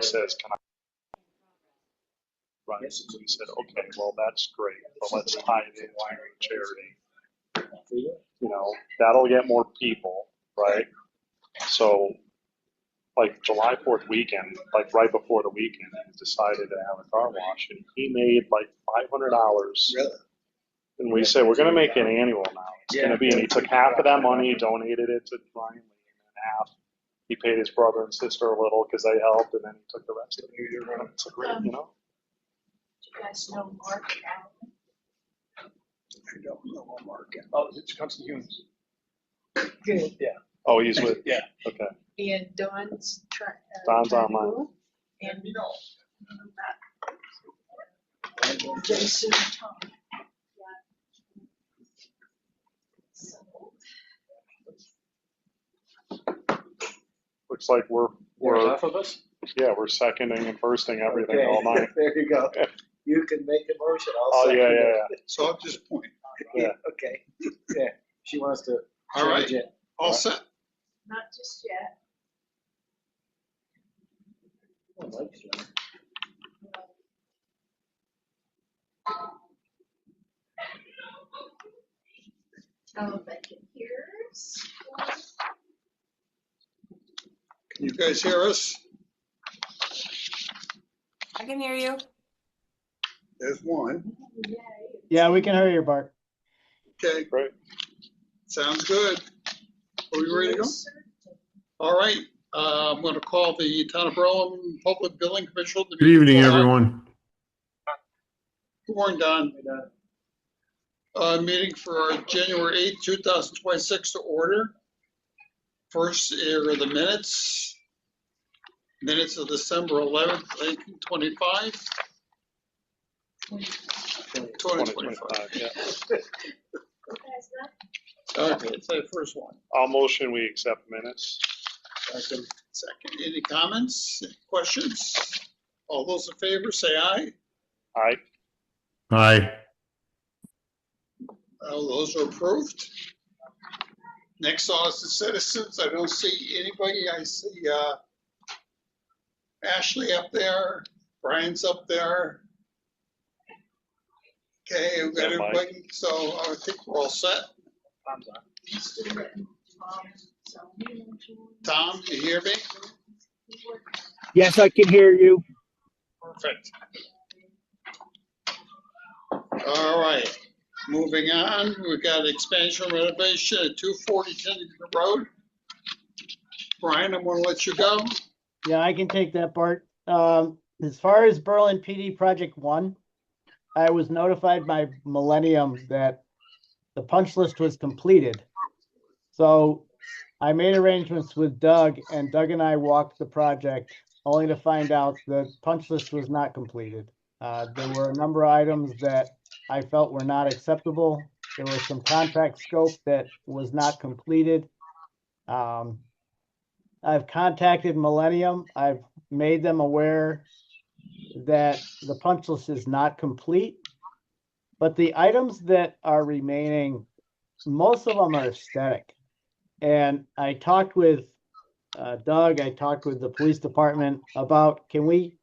says, can I? Right, so we said, okay, well, that's great, but let's tie it into charity. You know, that'll get more people, right? So, like July 4th weekend, like right before the weekend, he decided to have a car wash, and he made like $500. Really? And we said, we're going to make it annual now. It's going to be, and he took half of that money, donated it to Brian Lee, and half he paid his brother and sister a little because they helped, and then he took the rest of it. It's a great, you know. Do you guys know Mark Allen? I don't know Mark. Oh, it's Constance Humans. Good. Yeah. Oh, he's with, Yeah. okay. And Don's Don's online. And Jason and Tom. Looks like we're Enough of us? yeah, we're seconding and firsting everything all Okay, night. there you go. You can make a motion. I'll Oh, second yeah, it. yeah. So at this point, Yeah. Okay. Yeah. She wants to all right, change it. all set. Not just yet. I like it. They can hear us. Can you guys hear us? I can hear you. There's one. Yeah, we can hear you, Bart. Okay, Great. sounds good. Are we ready to go? All right, I'm going to call the Town of Berlin Public Building Commission. Good evening, everyone. Good morning, Don. Meeting for January 8th, 2026 to order. First are the minutes. Minutes of December 11th, 1925. 2025. Yeah. Okay, it's the first one. I'll motion we accept minutes. Second. Any comments, questions? All those in favor say aye. Aye. Aye. All those are approved. Next on is the citizens. I don't see anybody. I see Ashley up there. Brian's up there. Okay, we've got Yeah, Mike. everybody. So I think we're all set. Tom's on. Tom, you hear me? Yes, I can hear you. Perfect. All right, moving on, we've got expansion renovation at 240 Kennington Road. Brian, I'm gonna let you go. Yeah, I can take that, Bart. As far as Berlin PD Project 1, I was notified by Millennium that the punch list was completed. So I made arrangements with Doug, and Doug and I walked the project only to find out the punch list was not completed. There were a number of items that I felt were not acceptable. There was some contract scope that was not completed. I've contacted Millennium. I've made them aware that the punch list is not complete, but the items that are remaining, most of them are aesthetic. And I talked with Doug, I talked with the police department about, can we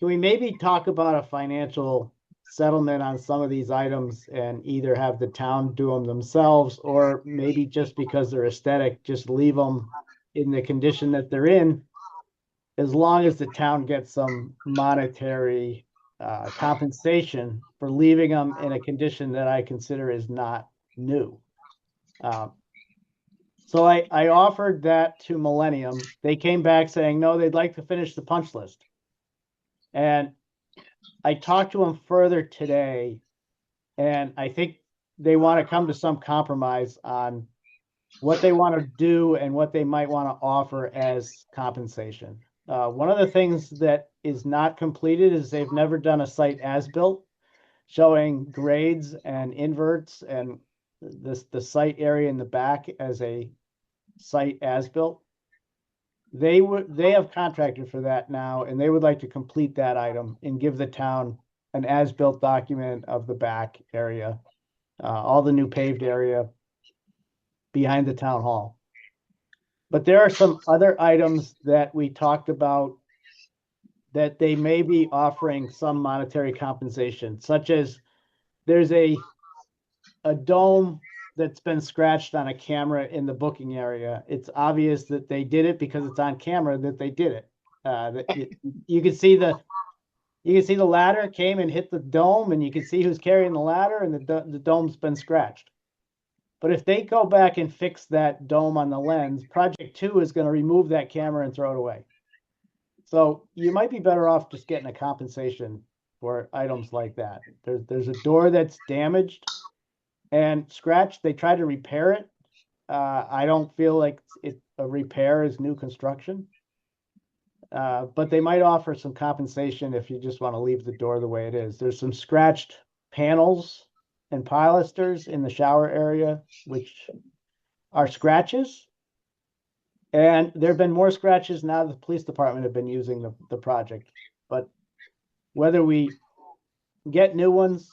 maybe talk about a financial settlement on some of these items and either have the town do them themselves, or maybe just because they're aesthetic, just leave them in the condition that they're in, as long as the town gets some monetary compensation for leaving them in a condition that I consider is not new. So I offered that to Millennium. They came back saying, no, they'd like to finish the punch list. And I talked to them further today, and I think they want to come to some compromise on what they want to do and what they might want to offer as compensation. One of the things that is not completed is they've never done a site as-built showing grades and inverts and the site area in the back as a site as-built. They have contracted for that now, and they would like to complete that item and give the town an as-built document of the back area, all the new paved area behind the town hall. But there are some other items that we talked about that they may be offering some monetary compensation, such as there's a dome that's been scratched on a camera in the booking area. It's obvious that they did it because it's on camera that they did it. You can see the ladder came and hit the dome, and you can see who's carrying the ladder, and the dome's been scratched. But if they go back and fix that dome on the lens, Project 2 is going to remove that camera and throw it away. So you might be better off just getting a compensation for items like that. There's a door that's damaged and scratched. They tried to repair it. I don't feel like a repair is new construction. But they might offer some compensation if you just want to leave the door the way it is. There's some scratched panels and pilasters in the shower area, which are scratches. And there have been more scratches now that the police department have been using the project. But whether we get new ones,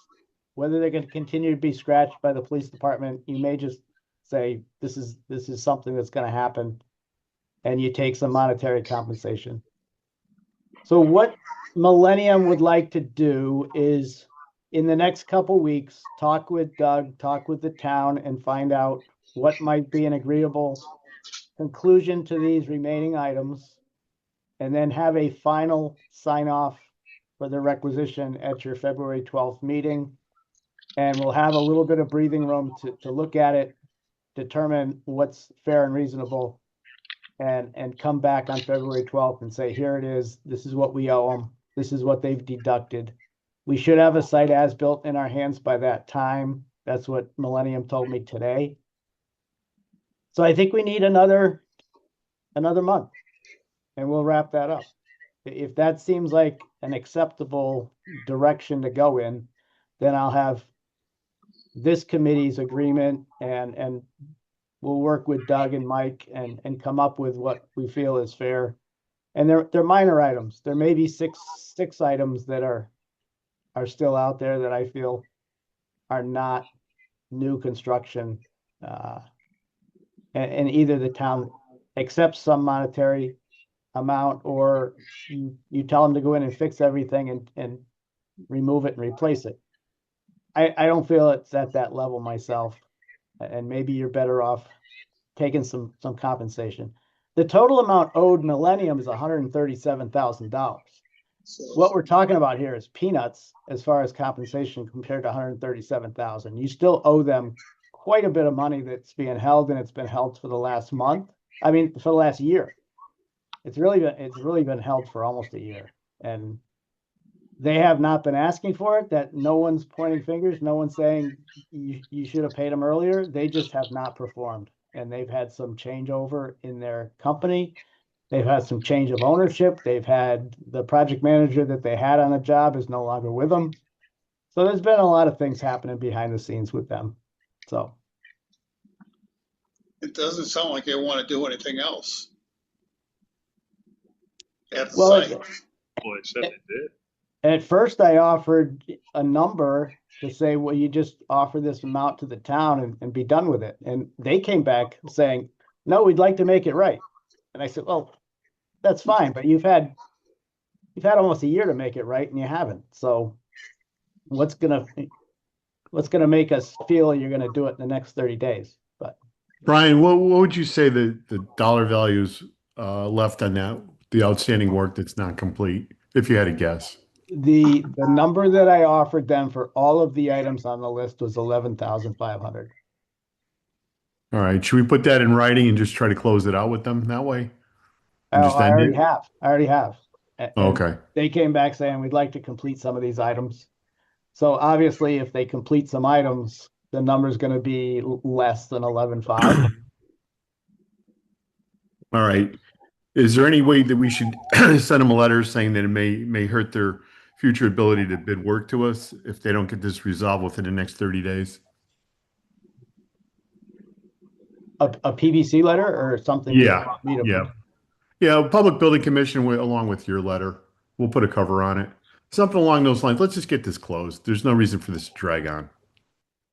whether they're going to continue to be scratched by the police department, you may just say, this is something that's going to happen, and you take some monetary compensation. So what Millennium would like to do is, in the next couple weeks, talk with Doug, talk with the town, and find out what might be an agreeable conclusion to these remaining items, and then have a final sign-off for the requisition at your February 12th meeting. And we'll have a little bit of breathing room to look at it, determine what's fair and reasonable, and come back on February 12th and say, here it is, this is what we owe them, this is what they've deducted. We should have a site as built in our hands by that time. That's what Millennium told me today. So I think we need another month, and we'll wrap that up. If that seems like an acceptable direction to go in, then I'll have this committee's agreement, and we'll work with Doug and Mike and come up with what we feel is fair. And they're minor items. There may be six items that are still out there that I feel are not new construction. And either the town accepts some monetary amount, or you tell them to go in and fix everything and remove it and replace it. I don't feel it's at that level myself, and maybe you're better off taking some compensation. The total amount owed Millennium is $137,000. What we're talking about here is peanuts as far as compensation compared to $137,000. You still owe them quite a bit of money that's being held, and it's been held for the last month. I mean, for the last year. It's really been held for almost a year, and they have not been asking for it. That no one's pointing fingers, no one's saying you should have paid them earlier. They just have not performed, and they've had some changeover in their company. They've had some change of ownership. They've had the project manager that they had on the job is no longer with them. So there's been a lot of things happening behind the scenes with them. So It doesn't sound like they want to do anything else at the well, site. Well, they said they did. at first I offered a number to say, well, you just offer this amount to the town and be done with it. And they came back saying, no, we'd like to make it right. And I said, well, that's fine, but you've had almost a year to make it right, and you haven't. So what's gonna make us feel you're gonna do it in the next 30 days? But Brian, what would you say the dollar values left on that, the outstanding work that's not complete, if you had a guess? the number that I offered them for all of the items on the list was 11,500. All right, should we put that in writing and just try to close it out with them that way? And just I end already it? have. And Okay. they came back saying, we'd like to complete some of these items. So obviously, if they complete some items, the number's going to be less than 11,500. All right. Is there any way that we should send them a letter saying that it may hurt their future ability to bid work to us if they don't get this resolved within the next 30 days? A PVC letter or something? you Yeah, want me to- yeah. Yeah, Public Building Commission, along with your letter, we'll put a cover on it. Something along those lines. Let's just get this closed. There's no reason for this to drag on.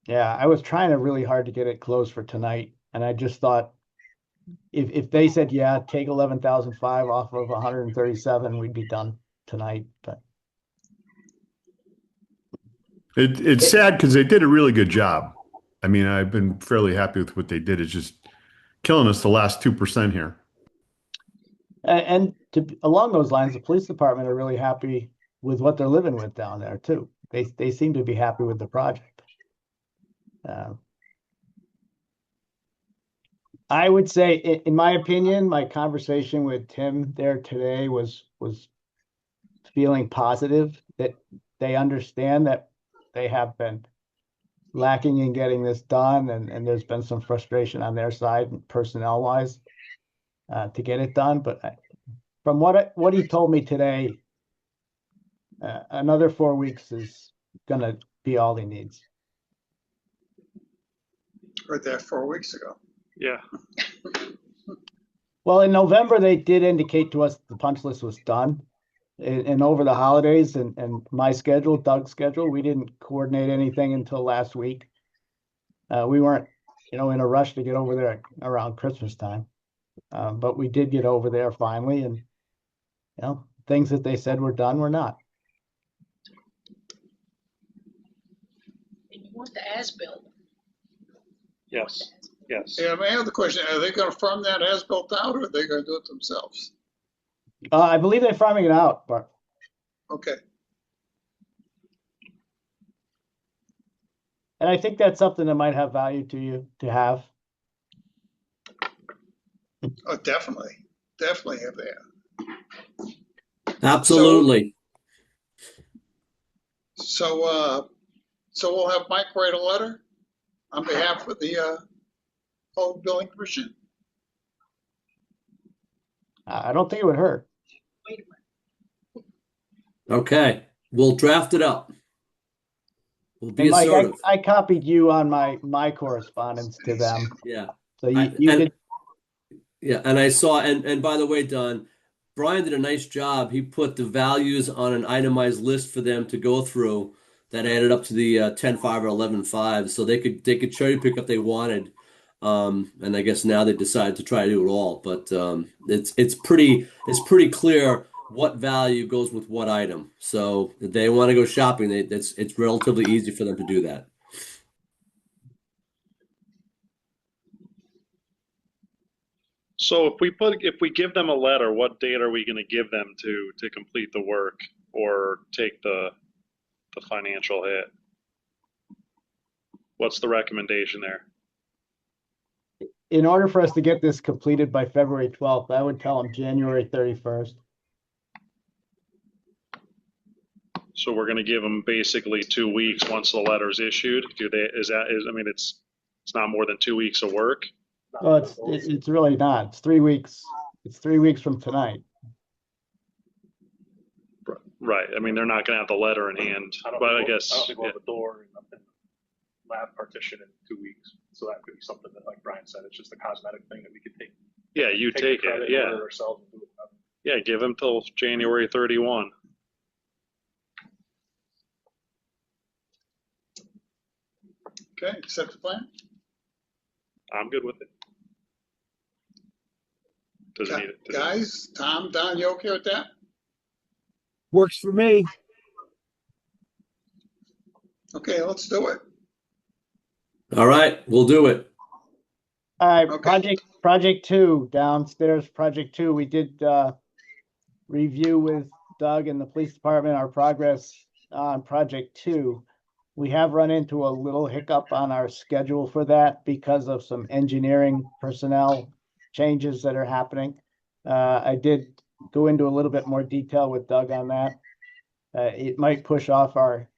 Yeah, I was trying really hard to get it closed for tonight, and I just thought if they said, yeah, take 11,500 off of 137, we'd be done. tonight, but It's sad because they did a really good job. I mean, I've been fairly happy with what they did. It's just killing us the last 2% here. and along those lines, the police department are really happy with what they're living with down there too. They seem to be happy with the project. I would say, in my opinion, my conversation with Tim there today was feeling positive that they understand that they have been lacking in getting this done, and there's been some frustration on their side, personnel wise, to get it done. But from what he told me today, another 4 weeks is gonna be all he needs. Heard that 4 weeks ago. Yeah. Well, in November, they did indicate to us the punch list was done. And over the holidays and my schedule, Doug's schedule, we didn't coordinate anything until last week. We weren't, in a rush to get over there around Christmas time. But we did get over there finally, and, things that they said were done were not. And you want the as-built. Yes. Yes. Yeah, my other question, are they gonna farm that as-built out, or are they gonna do it themselves? I believe they're farming it out, but Okay, and I think that's something that might have value to you to have. oh, definitely have that. Absolutely. So we'll have Mike write a letter on behalf of the Public Building Commission. I don't think it would hurt. Wait a minute. Okay. We'll draft it up. We'll be And Mike, assertive. I copied you on my correspondence to them, Yeah. so you And- could. Yeah. And I saw, and by the way, Don, Brian did a nice job. He put the values on an itemized list for them to go through that added up to the 10.5 or 11.5. So they could cherry pick if they wanted. And I guess now they decided to try to do it all, but it's pretty clear what value goes with what item. So if they want to go shopping, it's relatively easy for them to do that. So if we give them a letter, what date are we going to give them to complete the work or take the financial hit? What's the recommendation there? In order for us to get this completed by February 12th, I would tell them January 31st. So we're going to give them basically 2 weeks once the letter's issued. It's not more than 2 weeks of work. Well, it's really not. It's 3 weeks. It's 3 weeks from tonight. Right. I mean, they're not going to have the letter in hand, but I guess. I don't think we'll have a door and lab partition in 2 weeks. So that could be something that, like Brian said, it's just a cosmetic thing that we could take. Yeah, you take the it. credit, Yeah. order it ourselves and do it. Yeah, give them till January 31. Okay, accept the plan? I'm good with it. Doesn't need it. Guys, Tom, Don, you okay with that? Works for me. Okay, let's do it. All right, we'll do it. All right, Okay. project 2 downstairs. Project 2. We did review with Doug and the police department our progress on project 2. We have run into a little hiccup on our schedule for that because of some engineering personnel changes that are happening. I did go into a little bit more detail with Doug on that. It might push off our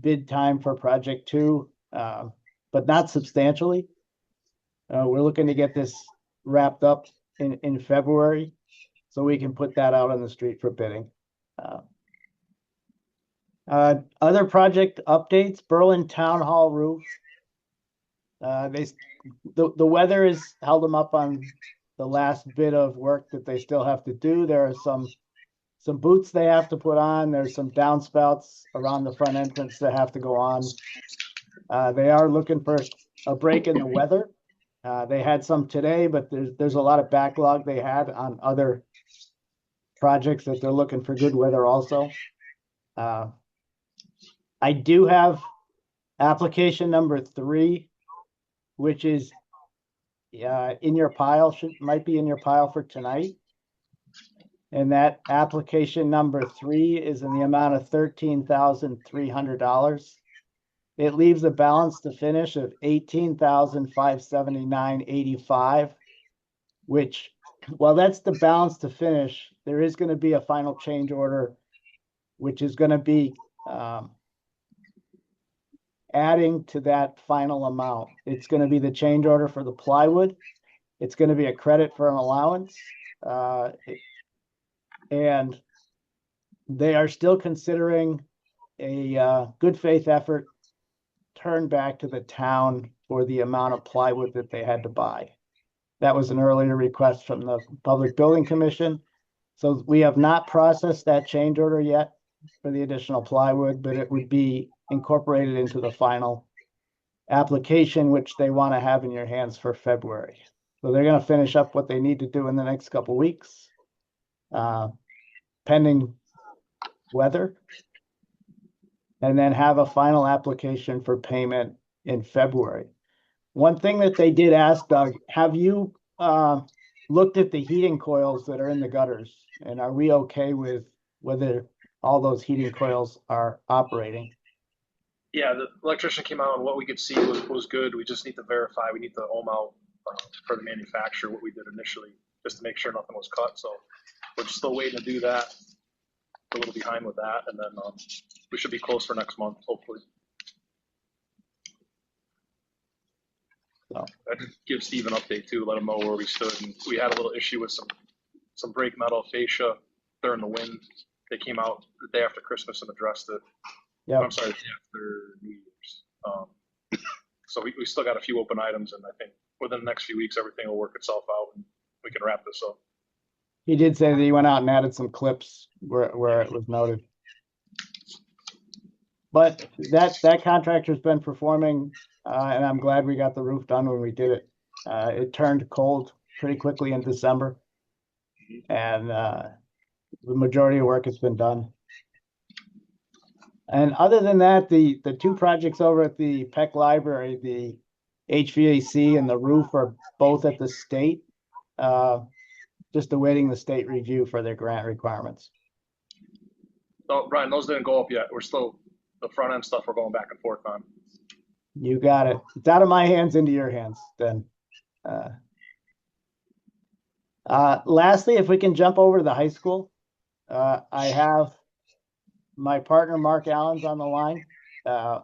bid time for project 2, but not substantially. We're looking to get this wrapped up in February so we can put that out on the street for bidding. Other project updates, Berlin Town Hall roof. The weather has held them up on the last bit of work that they still have to do. There are some boots they have to put on. There's some downspouts around the front entrance that have to go on. They are looking for a break in the weather. They had some today, but there's a lot of backlog they had on other projects that they're looking for good weather also. I do have application number 3, which is in your pile, might be in your pile for tonight. And that application number 3 is in the amount of $13,300. It leaves a balance to finish of $18,579.85, which, while that's the balance to finish, there is going to be a final change order, which is going to be adding to that final amount. It's going to be the change order for the plywood. It's going to be a credit for an allowance. And they are still considering a good faith effort turned back to the town for the amount of plywood that they had to buy. That was an earlier request from the Public Building Commission. So we have not processed that change order yet for the additional plywood, but it would be incorporated into the final application, which they want to have in your hands for February. So they're going to finish up what they need to do in the next couple of weeks, pending weather, and then have a final application for payment in February. One thing that they did ask, Doug, have you looked at the heating coils that are in the gutters? And are we okay with whether all those heating coils are operating? Yeah, the electrician came out and what we could see was good. We just need to verify. We need to ohm out for the manufacturer what we did initially, just to make sure nothing was cut. So we're still waiting to do that. A little behind with that, and then we should be close for next month, hopefully. So I did give Steve an update too, let him know where we stood. And we had a little issue with some brake metal fascia during the wind. They came out the day after Christmas and addressed it. yeah, I'm sorry, the day after New Year's. So we still got a few open items, and I think within the next few weeks, everything will work itself out and we can wrap this up. he did say that he went out and added some clips where it was noted. But that contractor's been performing, and I'm glad we got the roof done when we did it. It turned cold pretty quickly in December, and the majority of work has been done. And other than that, the 2 projects over at the Peck Library, the HVAC and the roof, are both at the state, just awaiting the state review for their grant requirements. No, Brian, those didn't go up yet. We're still, the front end stuff we're going back and forth on. You got it. It's out of my hands into your hands then. Lastly, if we can jump over to the high school, I have my partner, Mark Allen's on the line.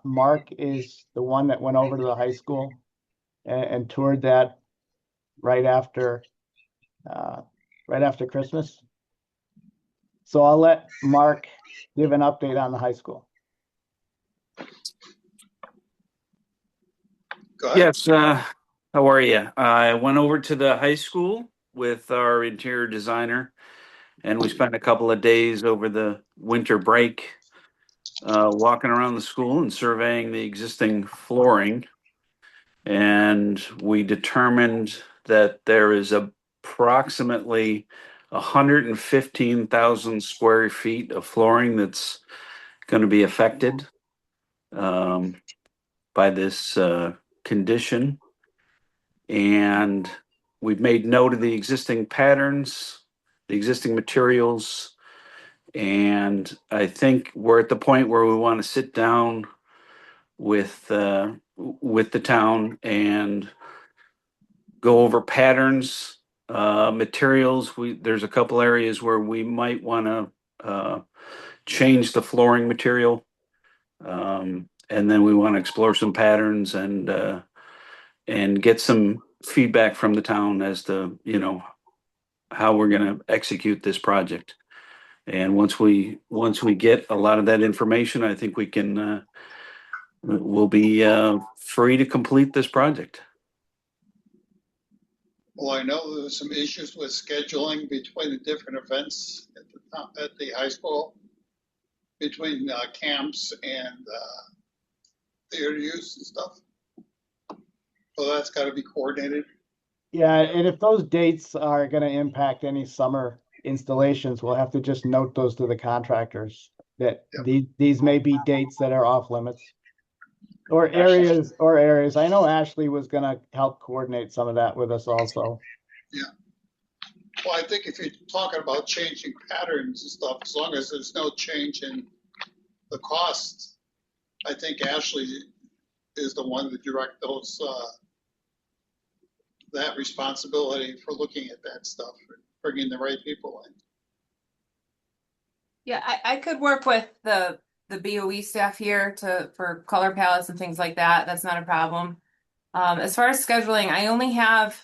Mark is the one that went over to the high school and toured that right after Christmas. So I'll let Mark give an update on the high school. Go ahead. Yes, how are you? I went over to the high school with our interior designer, and we spent a couple of days over the winter break walking around the school and surveying the existing flooring. And we determined that there is approximately 115,000 square feet of flooring that's going to be affected by this condition. And we've made note of the existing patterns, the existing materials, and I think we're at the point where we want to sit down with the town and go over patterns, materials. There's a couple areas where we might want to change the flooring material, and then we want to explore some patterns and get some feedback from the town as to how we're going to execute this project. And once we get a lot of that information, I think we'll be free to complete this project. Well, I know there's some issues with scheduling between the different events at the high school, between camps and theater use and stuff. So that's got to be coordinated. Yeah, and if those dates are going to impact any summer installations, we'll have to just note those to the contractors that Yep. these may be dates that are off limits. Or areas. I know Ashley was gonna help coordinate some of that with us also. Well, I think if you're talking about changing patterns and stuff, as long as there's no change in the cost, I think Ashley is the one to direct those, that responsibility for looking at that stuff, and bringing the right people in. Yeah, I could work with the BOE staff here for color palettes and things like that. That's not a problem. As far as scheduling, I only have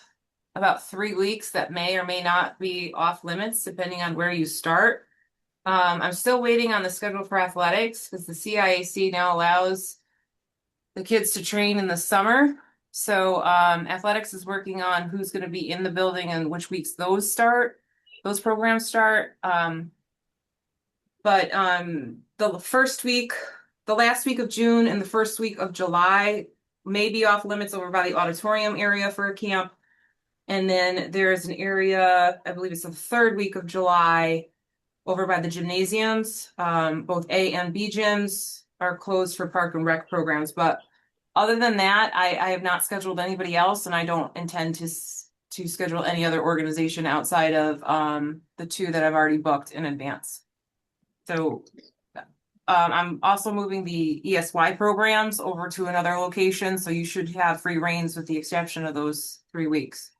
about 3 weeks that may or may not be off limits, depending on where you start. I'm still waiting on the schedule for athletics because the CIAC now allows the kids to train in the summer. So athletics is working on who's going to be in the building and which weeks those programs start. But the last week of June and the first week of July may be off limits over by the auditorium area for a camp. And then there's an area, I believe it's the third week of July, over by the gymnasiums. Both A and B gyms are closed for park and rec programs. But other than that, I have not scheduled anybody else, and I don't intend to schedule any other organization outside of the 2 that I've already booked in advance. So I'm also moving the ESY programs over to another location, so you should have free reins with the exception of those 3 weeks.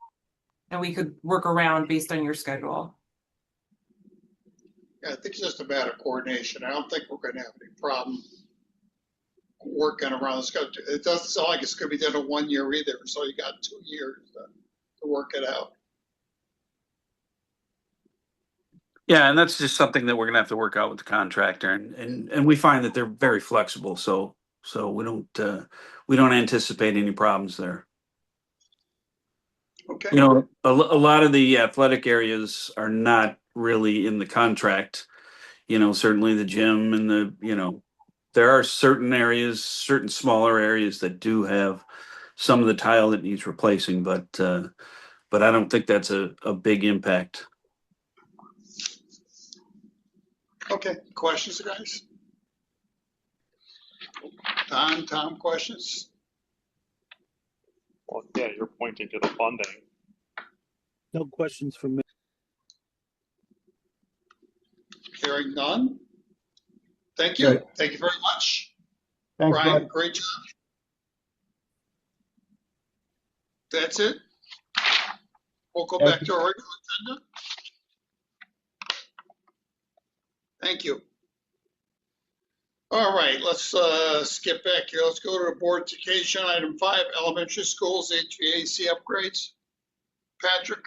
And we could work around based on your schedule. Yeah, I think it's just a matter of coordination. I don't think we're gonna have any problem working around the schedule. It doesn't sound like it's gonna be done in 1 year either, so you got 2 years to work it out. Yeah, and that's just something that we're gonna have to work out with the contractor, and we find that they're very flexible, so we don't anticipate any problems there. Okay. You know, a lot of the athletic areas are not really in the contract. You know, certainly the gym and there are certain areas, certain smaller areas that do have some of the tile that needs replacing, but I don't think that's a big impact. Okay, questions, guys? Tom, questions? Well, yeah, you're pointing to the funding. No questions from me. Hearing none? Thank you. Good. Thank you very much. Thanks, Brian, Bud. great job. That's it? We'll go Thank back to our regular agenda. Thank you. All right, let's skip back here. Let's go to board education. Item 5, elementary schools HVAC upgrades. Patrick?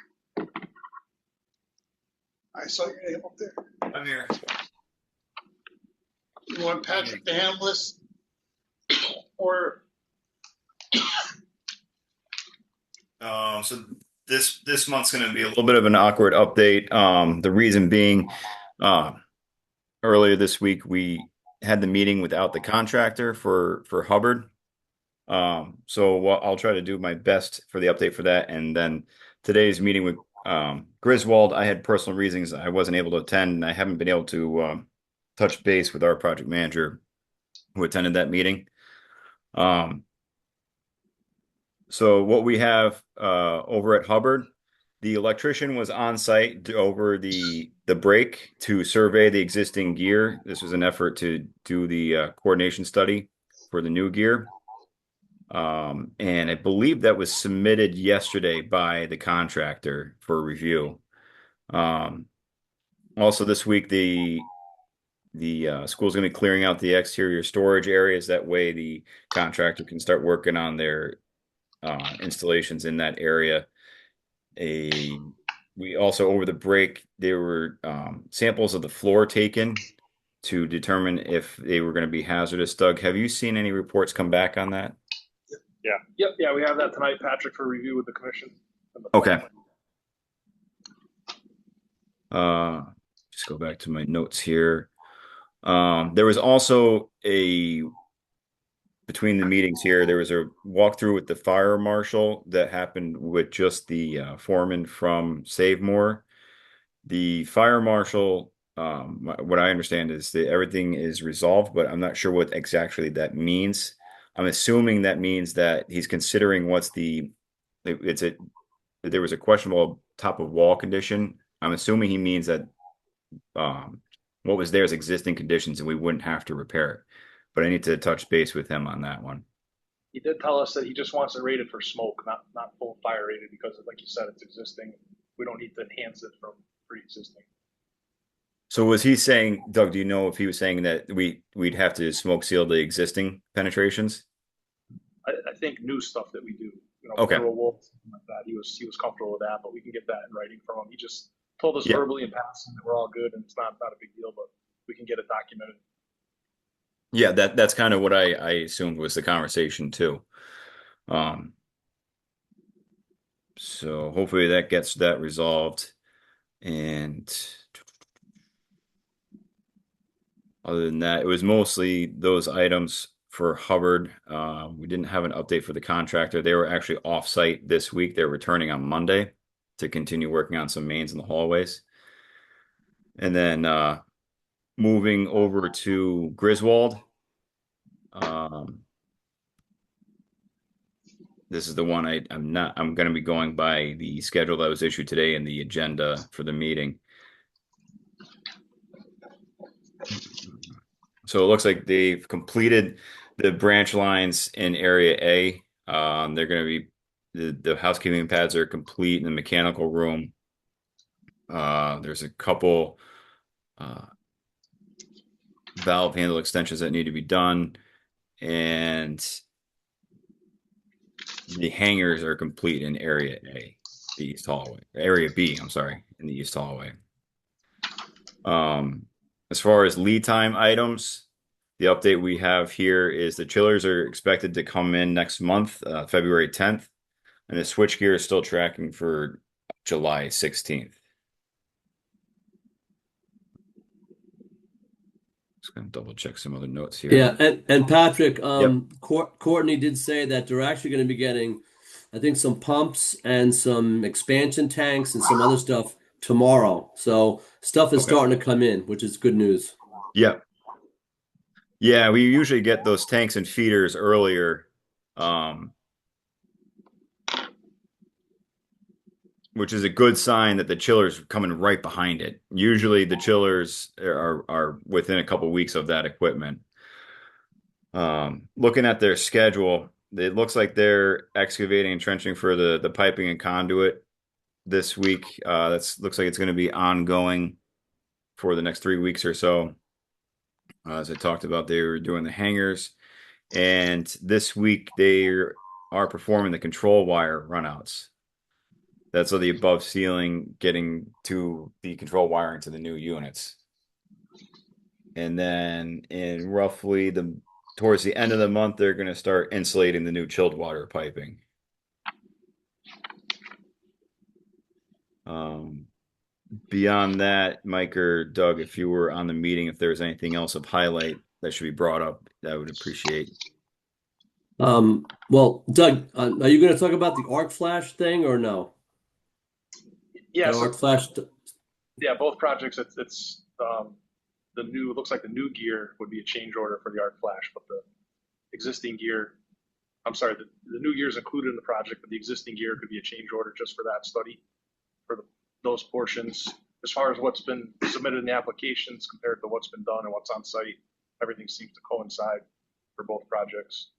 I saw your name up there. I'm here. You want Patrick to handle this? Or, So this month's going to be a little bit of an awkward update. The reason being, earlier this week we had the meeting without the contractor for Hubbard. So what I'll try to do my best for the update for that, and then today's meeting with Griswold, I had personal reasons I wasn't able to attend, and I haven't been able to touch base with our project manager who attended that meeting. So what we have over at Hubbard, the electrician was on site over the break to survey the existing gear. This was an effort to do the coordination study for the new gear. And I believe that was submitted yesterday by the contractor for review. Also this week, the school's going to be clearing out the exterior storage areas. That way the contractor can start working on their installations in that area. We also, over the break, there were samples of the floor taken to determine if they were going to be hazardous. Doug, have you seen any reports come back on that? Yep, yeah, we have that tonight, Patrick, for review with the commission. Okay. Just go back to my notes here. There was also between the meetings here, there was a walkthrough with the fire marshal that happened with just the foreman from Save More. The fire marshal, what I understand is that everything is resolved, but I'm not sure what exactly that means. I'm assuming that means that he's considering there was a questionable top of wall condition. I'm assuming he means that what was there is existing conditions and we wouldn't have to repair it. But I need to touch base with him on that one. He did tell us that he just wants it rated for smoke, not full fire rated, because like you said, it's existing. We don't need to enhance it from pre-existing. So was he saying, Doug, do you know if he was saying that we'd have to smoke seal the existing penetrations? I think new stuff that we do, Okay. through a wall, something like that. He was comfortable with that, but we can get that in writing from him. He just told us Yeah. verbally in passing that we're all good and it's not a big deal, but we can get it documented. Yeah, that's kind of what I assumed was the conversation too. So hopefully that gets that resolved. And other than that, it was mostly those items for Hubbard. We didn't have an update for the contractor. They were actually off-site this week. They're returning on Monday to continue working on some mains in the hallways. And then moving over to Griswold. This is the one I'm going to be going by the schedule that was issued today and the agenda for the meeting. So it looks like they've completed the branch lines in area A. They're going to be the housekeeping pads are complete in the mechanical room. There's a couple valve handle extensions that need to be done, and the hangers are complete in area A, the east hallway. Area B, I'm sorry, in the east hallway. As far as lead time items, the update we have here is the chillers are expected to come in next month, February 10th, and the switchgear is still tracking for July 16th. Just gonna double check some other notes here. Yeah, and Patrick, Courtney did say that they're actually going to be getting, I think, some pumps and some expansion tanks and some other stuff tomorrow. So stuff is starting to come in, which is good news. Yeah. Yeah, we usually get those tanks and feeders earlier, which is a good sign that the chiller's coming right behind it. Usually the chillers are within a couple weeks of that equipment. Looking at their schedule, it looks like they're excavating and trenching for the piping and conduit this week. Looks like it's going to be ongoing for the next 3 weeks or so. As I talked about, they were doing the hangers, and this week they are performing the control wire runouts. That's the above ceiling getting to the control wiring to the new units. And then in roughly towards the end of the month, they're going to start insulating the new chilled water piping. Beyond that, Mike or Doug, if you were on the meeting, if there's anything else of highlight that should be brought up, I would appreciate. Well, Doug, are you going to talk about the arc flash thing or no? Yes. Arc flash. Yeah, both projects. It's the new. It looks like the new gear would be a change order for the arc flash, but the existing gear. I'm sorry, the new gear is included in the project, but the existing gear could be a change order just for that study, for those portions. As far as what's been submitted in the applications compared to what's been done and what's on site, everything seems to coincide for both projects.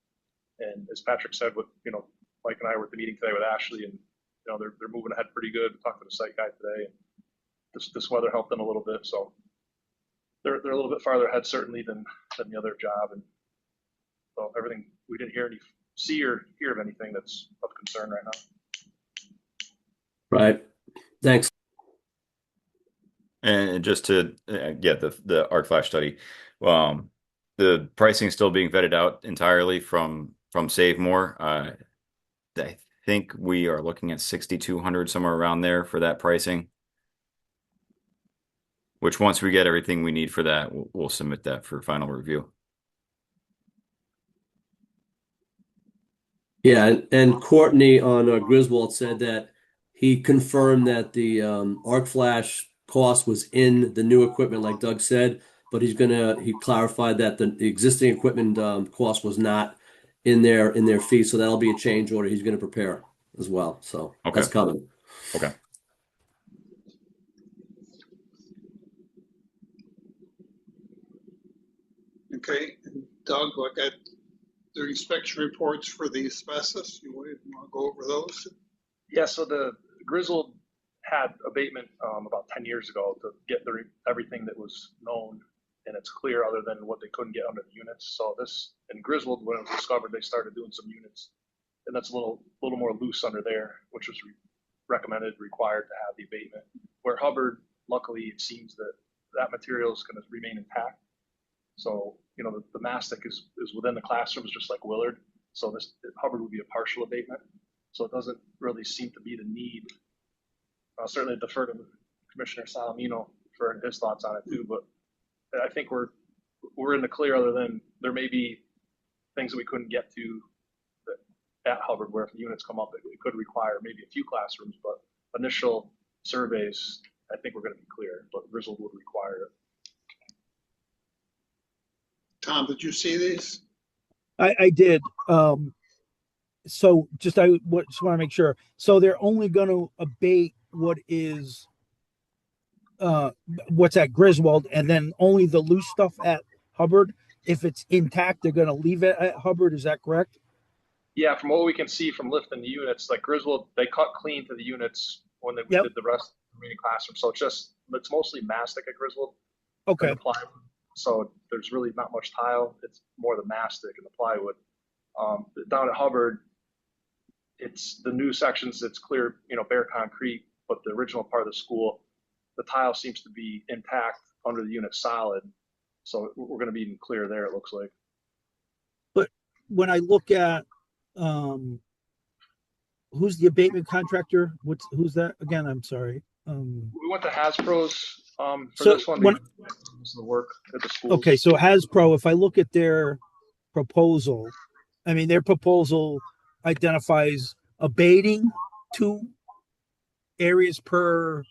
And as Patrick said, Mike and I were at the meeting today with Ashley, and they're moving ahead pretty good. We talked to the site guy today, and this weather helped them a little bit, so they're a little bit farther ahead certainly than the other job. And so everything, we didn't see or hear of anything that's of concern right now. Right. Thanks. And just to get the arc flash study, the pricing is still being vetted out entirely from Save More. I think we are looking at 6,200 somewhere around there for that pricing. Which once we get everything we need for that, we'll submit that for final review. Yeah, and Courtney on Griswold said that he confirmed that the arc flash cost was in the new equipment, like Doug said, but he clarified that the existing equipment cost was not in their fee, so that'll be a change order he's gonna prepare as well. So Okay. that's coming. Okay. Okay, Doug, I got the inspection reports for the asbestos. You want to go over those? Yeah, so the Griswold had abatement about 10 years ago to get everything that was known, and it's clear other than what they couldn't get under the units. So this, in Griswold, when it was discovered, they started doing some units, and that's a little more loose under there, which was recommended, required to have the abatement. Where Hubbard, luckily, it seems that that material is going to remain intact. So, you know, the mastic is within the classrooms, just like Willard. So this Hubbard would be a partial abatement. So it doesn't really seem to be the need. I'll certainly defer to Commissioner Salamino for his thoughts on it too. But I think we're in the clear, other than there may be things that we couldn't get to at Hubbard, where if the units come up, it could require maybe a few classrooms. But initial surveys, I think we're going to be clear. But Griswold would require it. Tom, did you see these? I did. So just want to make sure. So they're only going to abate what's at Griswold, and then only the loose stuff at Hubbard. If it's intact, they're going to leave it at Hubbard. Is that correct? Yeah, from what we can see from lifting the units, like Griswold, they cut clean to the units when they did the rest of the remaining classroom. So it's mostly mastic at Griswold. Okay. And the plywood. So there's really not much tile. It's more the mastic and the plywood. Down at Hubbard, it's the new sections. It's clear, bare concrete, but the original part of the school, the tile seems to be intact under the unit solid. So we're going to be even clear there, it looks like. But when I look at who's the abatement contractor? Who's that again? I'm sorry. We went to Hasbro's for So this one. The work at the school. Okay, so Hasbro, if I look at their proposal, their proposal identifies abating 2 areas per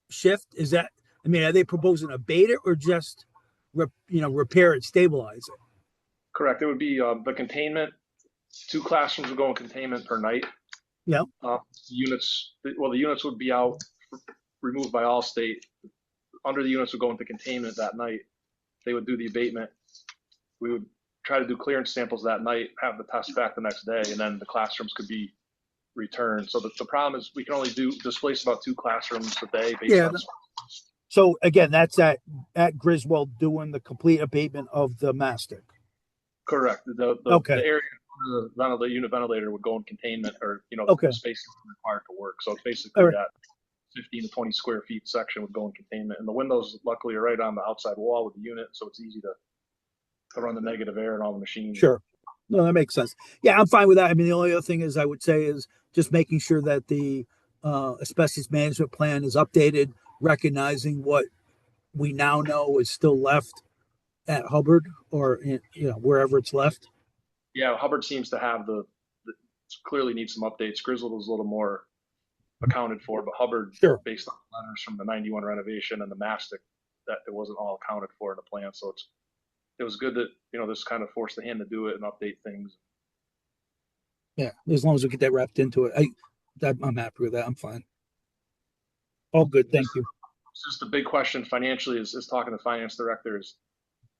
shift. Is that, are they proposing abate it or just, repair it, stabilize it? Correct. It would be the containment. 2 classrooms would go in containment per night. Yeah. The units would be out, removed by Allstate. Under the units would go into containment that night. They would do the abatement. We would try to do clearance samples that night, have the test back the next day, and then the classrooms could be returned. So the problem is we can only displace about 2 classrooms a day. So again, that's at Griswold doing the complete abatement of the mastic. Correct. The area under the unit ventilator would go in containment, or the space required to work. So it's basically that 15 to 20 square feet section would go in containment, and the windows luckily are right on the outside wall with the unit, so it's easy to run the negative air in all the machines. Sure. No, that makes sense. Yeah, I'm fine with that. The only other thing I would say is just making sure that the asbestos management plan is updated, recognizing what we now know is still left at Hubbard or wherever it's left. Yeah, Hubbard seems to have clearly needs some updates. Griswold was a little more accounted for, but Hubbard, based on letters from the 91 renovation and the mastic, that it wasn't all accounted for in the plan. So it was good that this kind of forced the hand to do it and update things. Yeah, as long as we get that wrapped into it, I'm happy with that. I'm fine. All good, thank you. It's just the big question financially is talking to finance directors.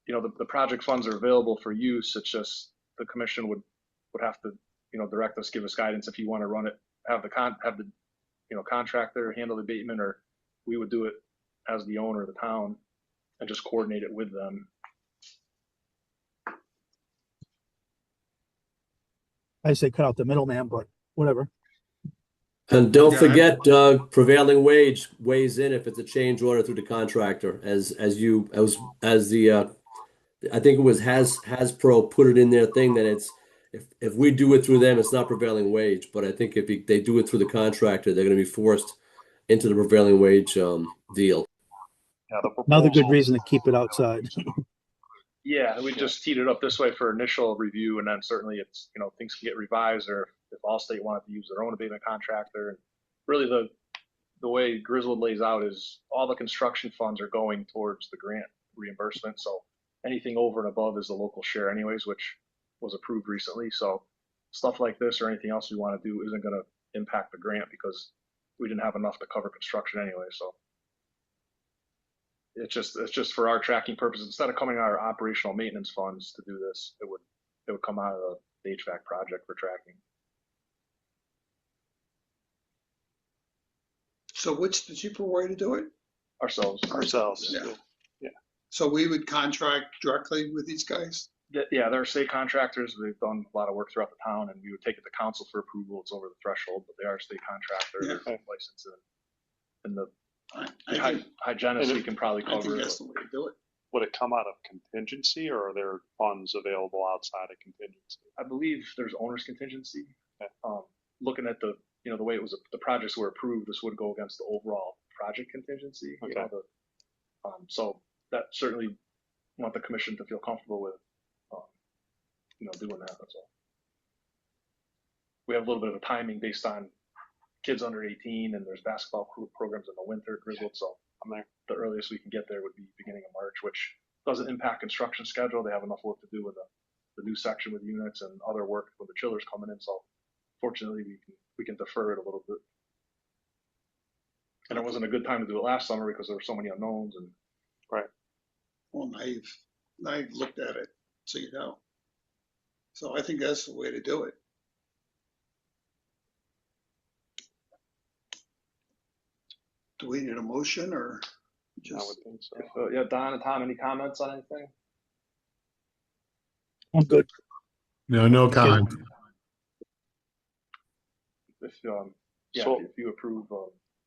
The project funds are available for use. It's just the commission would have to direct us, give us guidance if you want to run it, have the contractor handle the abatement, or we would do it as the owner of the town and just coordinate it with them. I say cut out the middleman, but whatever. And don't forget, Doug, prevailing wage weighs in if it's a change order through the contractor, I think it was Hasbro put it in their thing that it's if we do it through them, it's not prevailing wage. But I think if they do it through the contractor, they're going to be forced into the prevailing wage deal. Yeah, another good reason to keep it outside. Yeah, we just teed it up this way for initial review, and then certainly it's things can get revised, or if Allstate wanted to use their own abatement contractor. And really, the way Griswold lays out is all the construction funds are going towards the grant reimbursement. So anything over and above is the local share anyways, which was approved recently. So stuff like this or anything else we want to do isn't going to impact the grant because we didn't have enough to cover construction anyway. So it's just for our tracking purposes. Instead of coming out of our operational maintenance funds to do this, it would come out of the HVAC project for tracking. So what's the cheaper way to do it? Ourselves. Yeah. So we would contract directly with these guys? Yeah, they're state contractors. They've done a lot of work throughout the town, and we would take it to council for approval. It's over the threshold, but they are a state contractor. Yeah. They're licensed in the I think, hygienist. We can probably I think cover it. that's the way to do it. Would it come out of contingency, or are there funds available outside of contingency? I believe there's owner's contingency. Okay. Looking at the way it was, the projects were approved, this would go against the overall project contingency. Okay. So that certainly want the commission to feel comfortable with, doing that. That's all. We have a little bit of a timing based on kids under 18, and there's basketball programs in the winter at Griswold. So I'm there. The earliest we can get there would be beginning of March, which doesn't impact construction schedule. They have enough work to do with the new section with units and other work when the chiller's coming in. So fortunately, we can defer it a little bit. And it wasn't a good time to do it last summer because there were so many unknowns. And Well, now you've looked at it, so you know. So I think that's the way to do it. Do we need a motion or I just? would think so. if, Don and Tom, any comments on anything? I'm good. No comment. If So- if you approve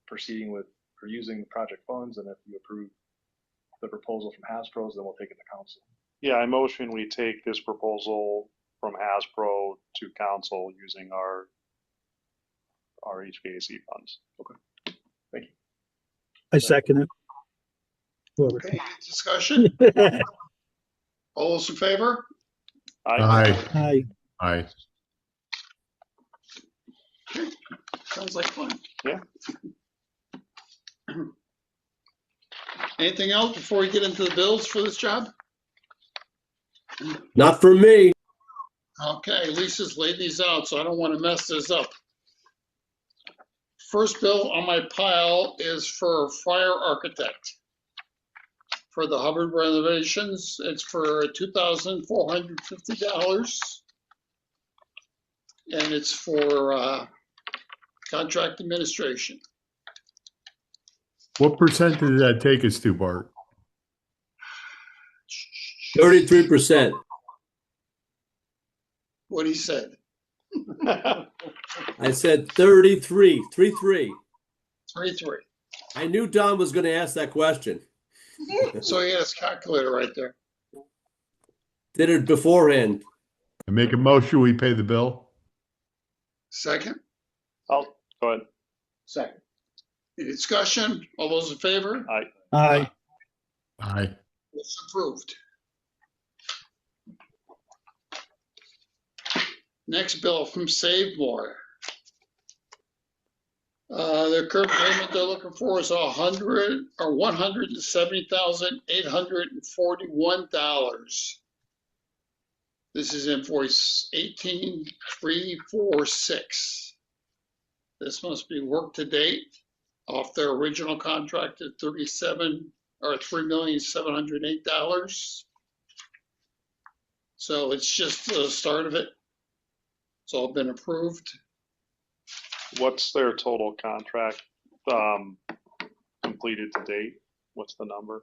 proceeding with or using the project funds, and if you approve the proposal from Hasbro's, then we'll take it to council. Yeah, I motion we take this proposal from Hasbro to council using our HVAC funds. Thank you. I second it. Whoever. Okay, any discussion? All those in favor? Aye. Aye. Aye. Sounds like fun. Yeah. Anything else before we get into the bills for this job? Not for me. Okay, Lisa's laid these out, so I don't want to mess this up. First bill on my pile is for fire architect. For the Hubbard renovations, it's for $2,450. And it's for contract administration. What percent did that take us to, Bart? 33%. What he said, I said 33. 3-3. 3-3. I knew Don was going to ask that question. So he has calculator right there. Did it beforehand. I make a motion, we pay the bill? Second? Go ahead. Second. Any discussion? All those in favor? Aye. Aye. It's approved. Next bill from Save More. Their current payment they're looking for is $170,841. This is invoice 18346. This must be work to date off their original contract at $3,708,000. So it's just the start of it. It's all been approved. What's their total contract completed to date? What's the number?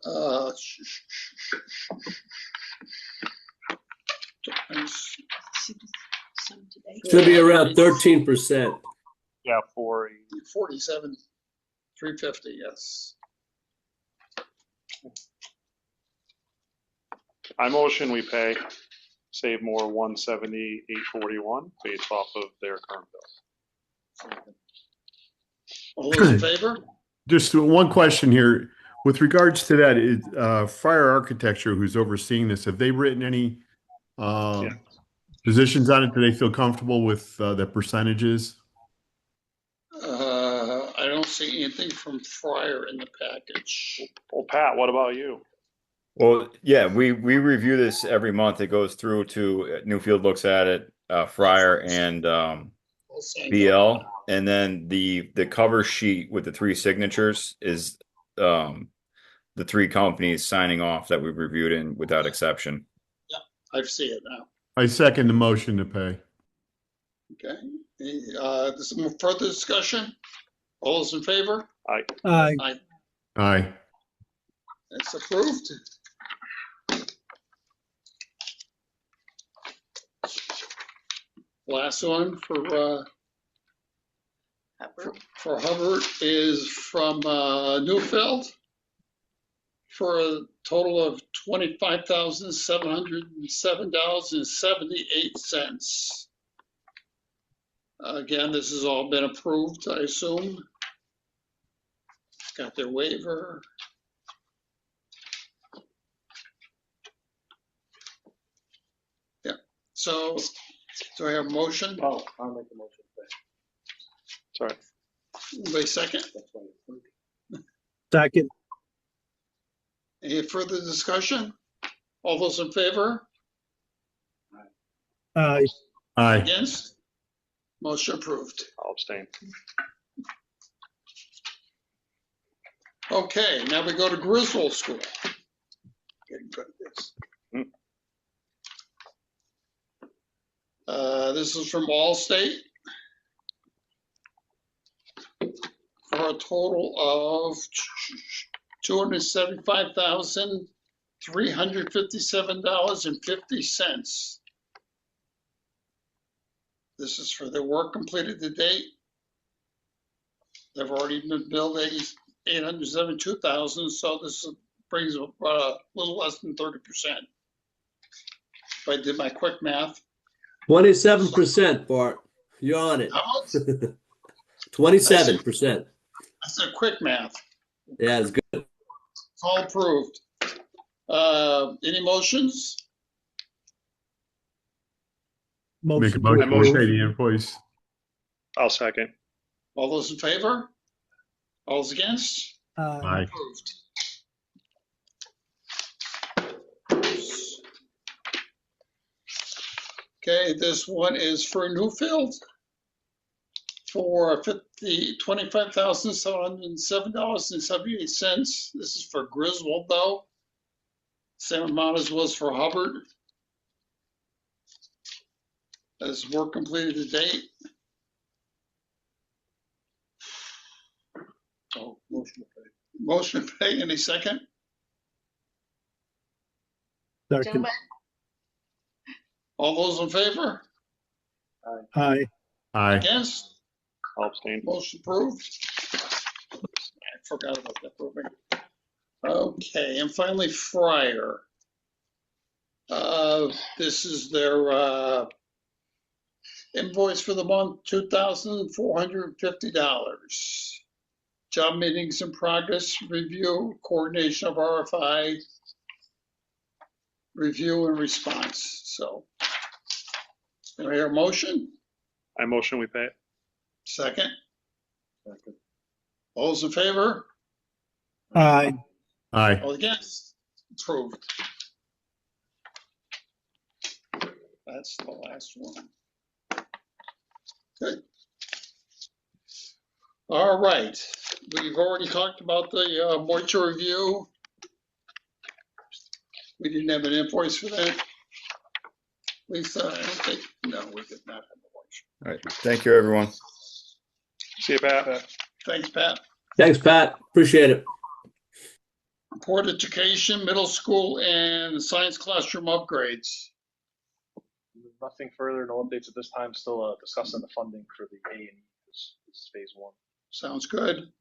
Should be around 13%. Yeah, 47,350, yes. I motion we pay Save More 170,841 based off of their current bill. All those in favor? Just one question here. With regards to that, Fire Architecture, who's overseeing this, have they written any positions on it? Do they feel comfortable with the percentages? I don't don't see anything from Fryer in the package. Well, Pat, what about you? Well, yeah, we review this every month. It goes through to Newfield looks at it, Fryer and I'll send BL, and then the cover sheet with the 3 signatures is the 3 companies signing off that we've reviewed in without exception. I see it now. I second the motion to pay. Okay. There's some further discussion? All those in favor? Aye. Aye. Aye. It's approved. Last one for Hubbard is from Newfield for a total of $25,707.78. Again, this has all been approved, I assume. Got their waiver. Yeah, so do I have a motion? Oh, I'll make the motion. Sorry. Wait a second. Second. Any further discussion? All those in favor? Aye. Aye. Against? Motion approved. I'll abstain. Okay, now we go to Griswold School. Getting good at this. This is from Allstate for a total of $275,357.50. This is for their work completed to date. They've already been billed $872,000, so this brings up a little less than 30%. If I did my quick math. 27%, Bart. You're on it. How much? 27%. I said quick math. Yeah, it's good. It's all approved. Any motions? Make a Motion to motion to approve. pay the invoice. I'll second. All those in favor? All those against? Aye. Approved. Okay, this one is for Newfield for $25,707.78. This is for Griswold though. Same amount as was for Hubbard. As work completed to date. Oh, motion to pay. Motion to pay, any second? Second. All those in favor? Aye. Aye. Against? I'll abstain. Motion approved. I forgot about that program. Okay, and finally Fryer. This is their invoice for the month, $2,450. Job meetings in progress, review, coordination of RFI, review and response. So, do I hear a motion? I motion we pay it. Second? Second. All those in favor? Aye. Aye. All against? Approved. That's the last one. Good. All right, we've already talked about the moisture review. We didn't have an invoice for that. Lisa, I don't think, no, we did not have a moisture. All right. Thank you, everyone. See you, Pat. Thanks, Pat. Thanks, Pat. Appreciate it. Report education, middle school and science classroom upgrades. Nothing further, no updates at this time. Still discussing the funding for the A&E. This is phase 1. Sounds good.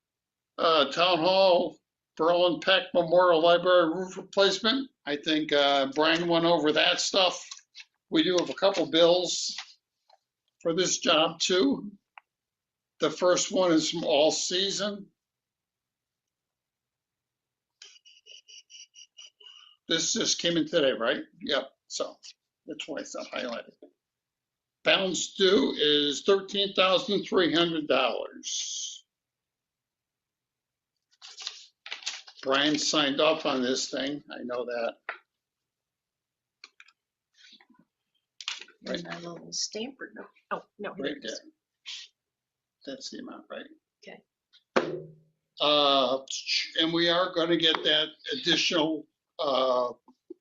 Town Hall, Berlin Peck Memorial Library roof replacement. I think Brian went over that stuff. We do have a couple bills for this job too. The first one is from All Season. This just came in today, right? Yep, so that's why it's not highlighted. Balance due is $13,300. Brian signed off on this thing. I know that. There's my little stamp or no? Oh, no. here Right it is. there. That's the amount, right? Okay. And we are going to get that additional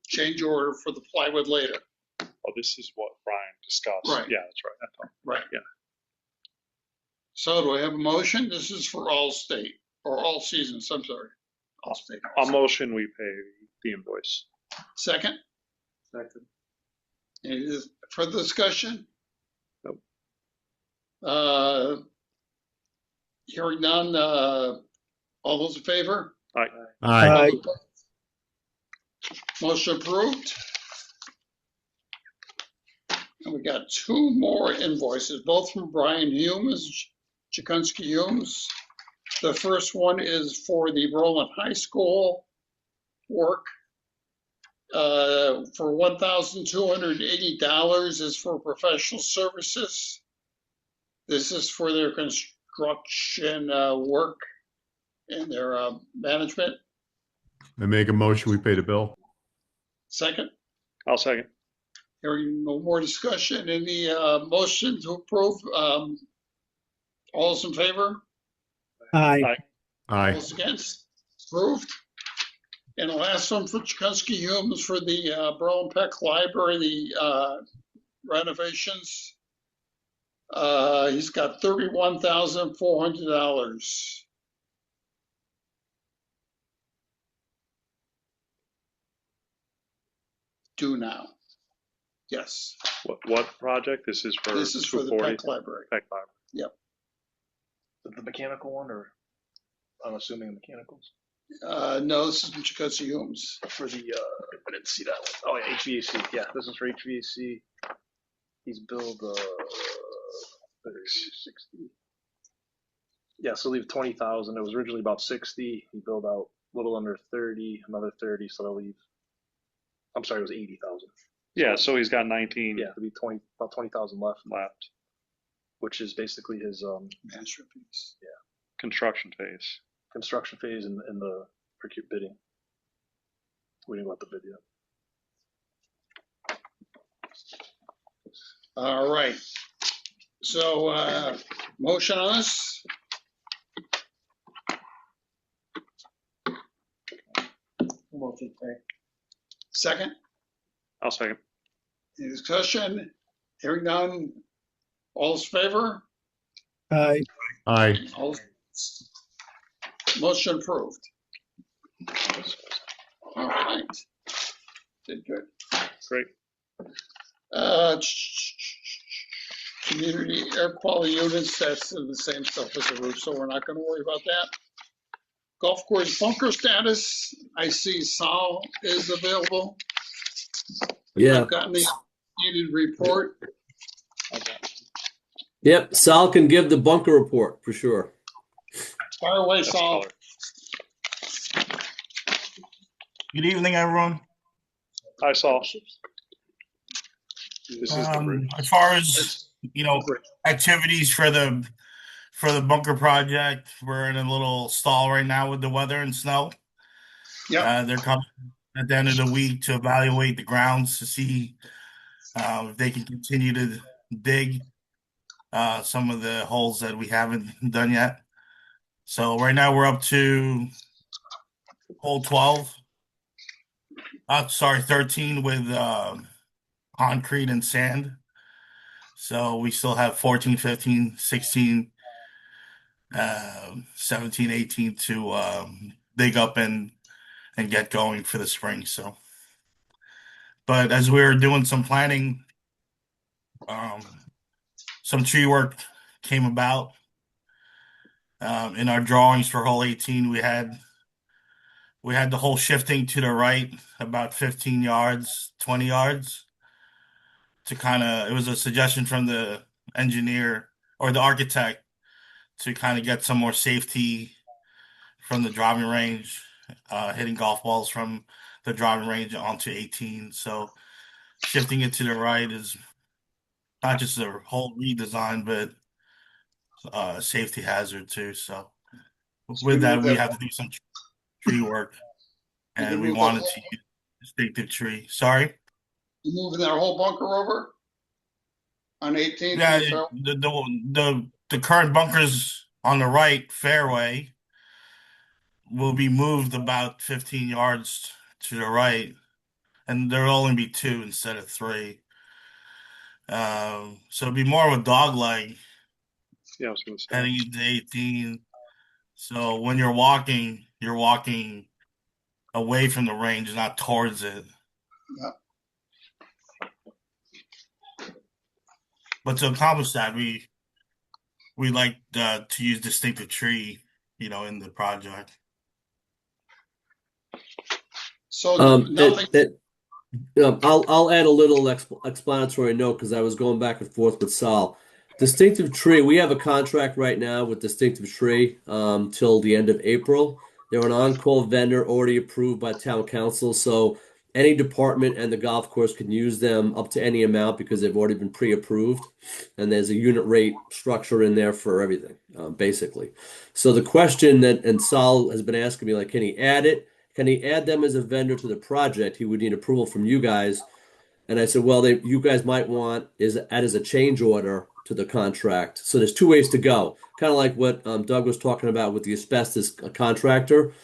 change order for the plywood later. Oh, this is what Brian discussed. Right. Yeah, that's right. I thought. Right. Yeah. So do I have a motion? This is for all state or all seasons. I'm sorry. All state. A motion, we pay the invoice. Second? Second. Any further discussion? Nope. Hearing none, all those in favor? Aye. Aye. Motion approved. And we got two more invoices, both from Brian Humes, Chikunsky Humes. The first one is for the Roland High School work. For $1,280 is for professional services. This is for their construction work and their management. I make a motion, we pay the bill. Second, I'll second. hearing no more discussion, any motion to approve? All those in favor? Aye. Aye. Those against? Approved. And the last one for Chikunsky Humes for the Berlin Peck Library, the renovations. He's got $31,400. Due now. Yes, What project? This is for this is for the 240 Peck Library. Peck Library. The mechanical one, or I'm assuming mechanicals No, this is from Chikunsky Humes. for the. I didn't see that one. Oh yeah, HVAC. Yeah, this is for HVAC. He's billed 60. Yeah, so leave 20,000. It was originally about 60. He billed out a little under 30, another 30. So they'll leave. I'm sorry, it was 80,000. Yeah, so he's got 19 Yeah, there'll be about 20,000 left, left. which is basically his Management fees. Construction phase. construction phase and the bidding. We didn't let the bid yet. All right. So, motion on this? Motion, second? I'll second. Any discussion? Hearing none. All in favor? Aye. Aye. All- Motion approved. All right. Did good. Great. Community air quality units, that's the same stuff as the roof, so we're not gonna worry about that. Golf course bunker status, I see Sal is available. Yeah. I've gotten the needed report. Yep. Sal can give the bunker report for sure. Fire away, That's Sal. color. Good evening, everyone. Hi, Saul. This is the bridge. As far as activities for the bunker project, we're in a little stall right now with the weather and snow. Yeah, They're coming at the end of the week to evaluate the grounds to see if they can continue to dig some of the holes that we haven't done yet. So right now we're up to hole 12. 13 with concrete and sand. So we still have 14, 15, 16, 17, 18 to dig up and get going for the spring. So, but as we were doing some planning, some tree work came about. In our drawings for hole 18, we had the hole shifting to the right about 15 yards, 20 yards to it was a suggestion from the engineer or the architect to kind of get some more safety from the driving range, hitting golf balls from the driving range onto 18. So shifting it to the right is not just a whole redesign, but a safety hazard too. So with that, we have to do some tree work, You and we move the wanted whole- to use distinctive tree. Sorry. You moving that whole bunker over on 18th? Yeah, and Fairway? the current bunkers on the right fairway will be moved about 15 yards to the right, and there'll only be 2 instead of 3. So it'll be more of a dog leg Yeah, I was gonna say. heading into 18. So when you're walking away from the range, not towards it. Yeah. But to accomplish that, we like to use distinctive tree, in the project. So nothing. I'll add a little explanatory note because I was going back and forth with Sal. Distinctive Tree, we have a contract right now with Distinctive Tree till the end of April. They're an on-call vendor already approved by town council, so any department and the golf course can use them up to any amount because they've already been pre-approved, and there's a unit rate structure in there for everything, basically. So the question and Sal has been asking me, like, can he add it? Can he add them as a vendor to the project? He would need approval from you guys. And I said, well, you guys might want add as a change order to the contract. So there's 2 ways to go. Kind of like what Doug was talking about with the asbestos contractor.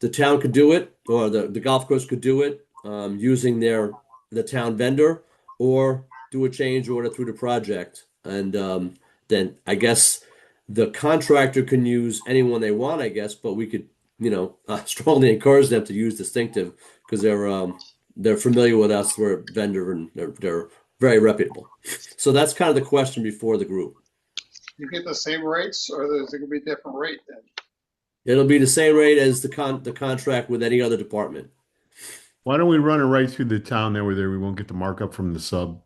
The town could do it, or the golf course could do it using the town vendor, or do a change order through the project. And then I guess the contractor can use anyone they want, I guess, but we could strongly encourage them to use distinctive because they're familiar with us. We're a vendor and they're very reputable. So that's kind of the question before the group. You get the same rates, or is it gonna be a different rate then? It'll be the same rate as the contract with any other department. Why don't we run it right through the town there where we won't get the markup from the sub?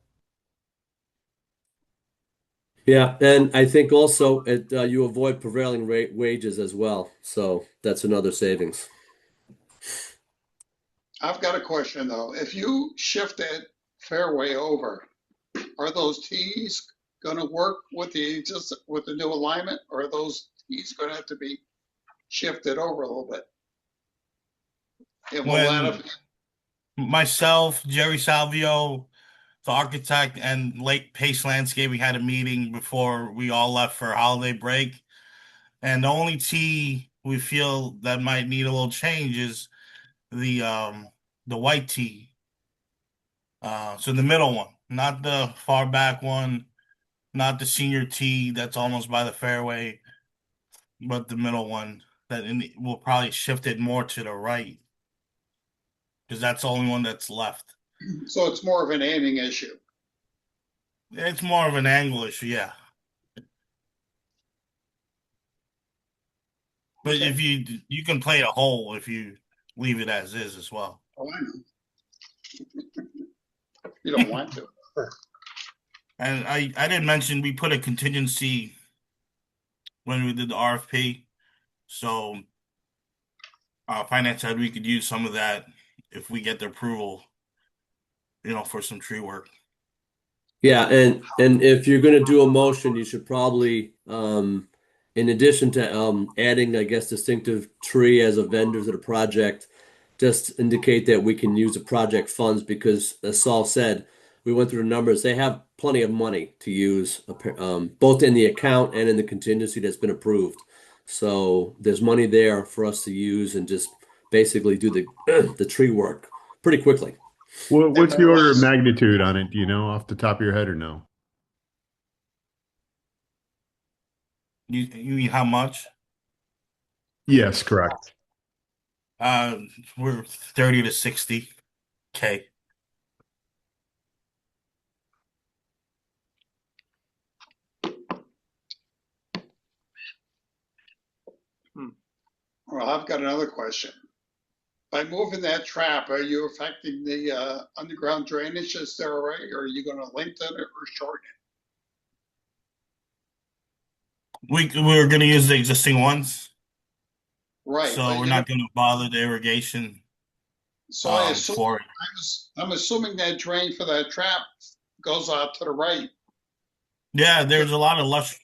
Yeah, and I think also you avoid prevailing rate wages as well. So that's another savings. I've got a question though. If you shift that fairway over, are those tees gonna work with the new alignment, or are those tees gonna have to be shifted over a little bit? And will that When have- myself, Jerry Salvio, the architect, and Lake Pace Landscaping had a meeting before we all left for holiday break. And the only tee we feel that might need a little change is the white tee. So the middle one, not the far back one, not the senior tee that's almost by the fairway, but the middle one we'll probably shift it more to the right because that's the only one that's left. So it's more of an aiming issue. It's more of an angle issue, yeah. But Okay. if you can play a hole if you leave it as is as well. Oh, I know. You don't want to. And I didn't mention we put a contingency when we did the RFP. So finance said we could use some of that if we get the approval, for some tree work. Yeah, and if you're going to do a motion, you should probably, in addition to adding, I guess, distinctive tree as a vendor to the project, just indicate that we can use the project funds because, as Saul said, we went through the numbers. They have plenty of money to use, both in the account and in the contingency that's been approved. So there's money there for us to use and just basically do the tree work pretty quickly. What's the order of magnitude on it? Do you know off the top of your head or no? You mean how much? Yes, correct. We're 30 to 60K. Well, I've got another question. By moving that trap, are you affecting the underground drainage that's there already, or are you gonna lengthen it or shorten it? We're going to use the existing ones, Right. so but we're you not know- going to bother the irrigation So I assume, for it. I'm assuming that drain for that trap goes out to the right. Yeah, there's a lot of lush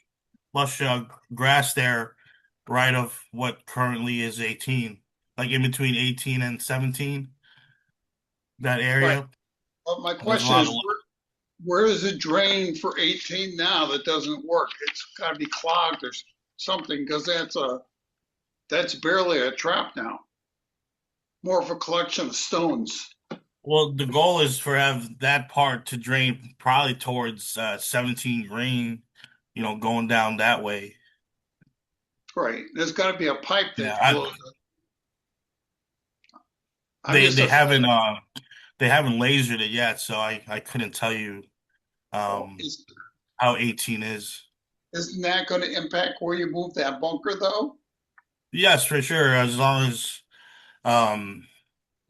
grass there, right of what currently is 18. like in between 18 and 17, that area. But my There's a question lot is, of where is it draining for 18 now that doesn't work? It's got to be clogged or something, because that's barely a trap now. More of a collection of stones. Well, the goal is for have that part to drain probably towards 17 Green, going down that way. Right. There's got to be a pipe that Yeah, goes. they haven't lasered it yet, so I couldn't tell you how 18 is. Isn't that going to impact where you move that bunker, though? Yes, for sure. As long as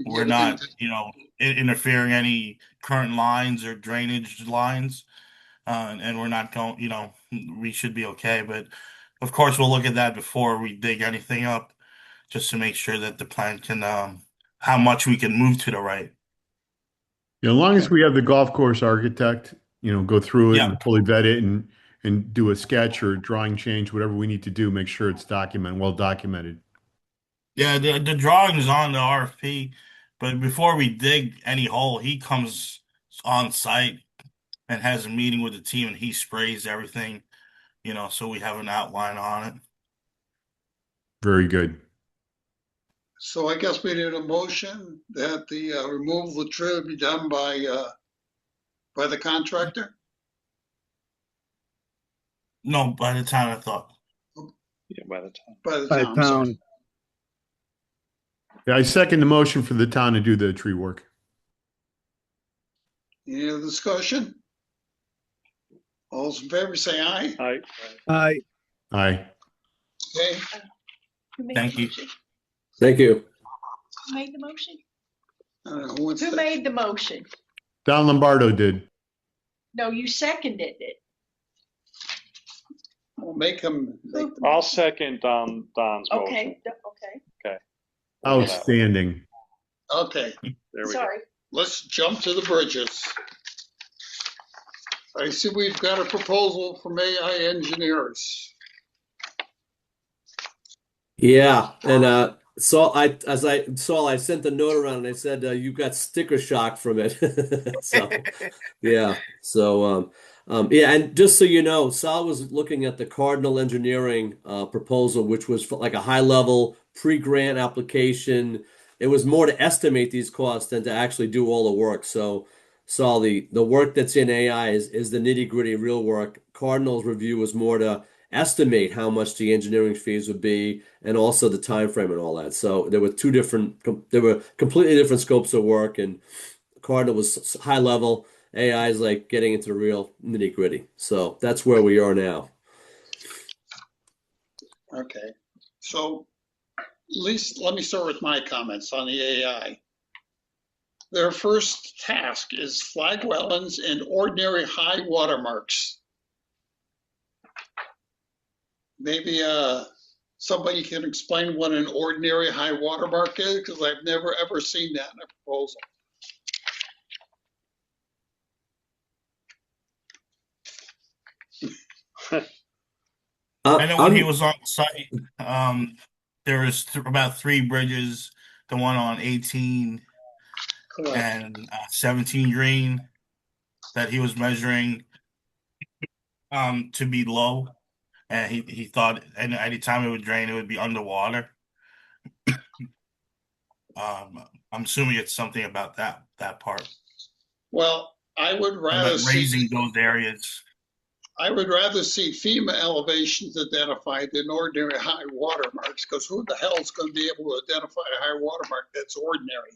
we're not, interfering any current lines or drainage lines, and we're not going, we should be okay. But of course, we'll look at that before we dig anything up, just to make sure that the plant can, how much we can move to the right. Yeah, as long as we have the golf course architect, go through it Yeah. and fully vet it and do a sketch or drawing change, whatever we need to do, make sure it's well documented. Yeah, the drawing is on the RFP, but before we dig any hole, he comes on site and has a meeting with the team, and he sprays everything, so we have an outline on it. Very good. So I guess we need a motion that the removal of the tree be done by the contractor. No, by the time I thought. Yeah, by the time. By the By town. town. Yeah, I second the motion for the town to do the tree work. Any other discussion? All those in favor say aye. Aye. Aye. Aye. Okay. Who made Thank the you. motion? Thank you. Who made the motion? I don't know who wants Who that. made the motion? Don Lombardo did. No, you seconded it. We'll make him. I'll second Don's motion. Okay, okay. Outstanding. Okay, There we go. Sorry. let's jump to the bridges. I see we've got a proposal from AI Engineers. Yeah, and I sent the note around and I said you got sticker shock from it. So yeah, so yeah, and just so you know, Sal was looking at the Cardinal Engineering proposal, which was for like a high level pre-grant application. It was more to estimate these costs than to actually do all the work. So Sal, the work that's in AI is the nitty-gritty real work. Cardinal's review was more to estimate how much the engineering fees would be and also the time frame and all that. So there were completely different scopes of work, and Cardinal was high level. AI is like getting into the real nitty gritty. So that's where we are now. Okay, so at least let me start with my comments on the AI. Their first task is flag wetlands and ordinary high water marks. Maybe somebody can explain what an ordinary high water mark is, because I've never ever seen that in a proposal. I know when he was on site, there was about 3 bridges, the one on 18 Correct. and 17 Green, that he was measuring to be low, and he thought any time it would drain, it would be underwater. I'm assuming it's something about that part. Well, I would rather raising those areas. I would rather see FEMA elevations identified than ordinary high water marks, because who the hell is going to be able to identify a high water mark that's ordinary?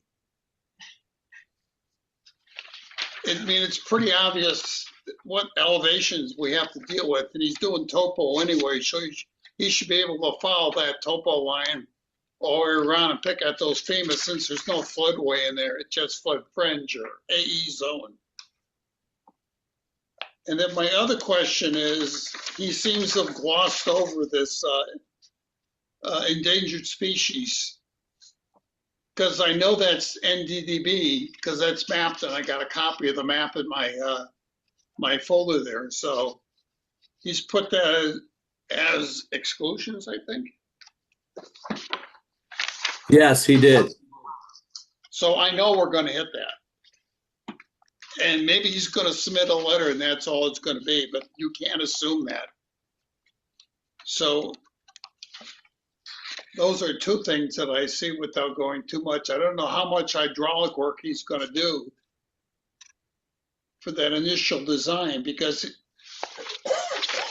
I mean, it's pretty obvious what elevations we have to deal with, and he's doing topo anyway, so he should be able to follow that topo line all the way around and pick at those FEMA, since there's no floodway in there. It's just flood fringe or AE zone. And then my other question is, he seems to have glossed over this endangered species. Because I know that's NDDB, because that's mapped, and I got a copy of the map in my my folder there. So he's put that as exclusions, I think. Yes, he did. So I know we're gonna hit that. And maybe he's gonna submit a letter and that's all it's gonna be, but you can't assume that. So those are two things that I see without going too much. I don't know how much hydraulic work he's gonna do for that initial design, because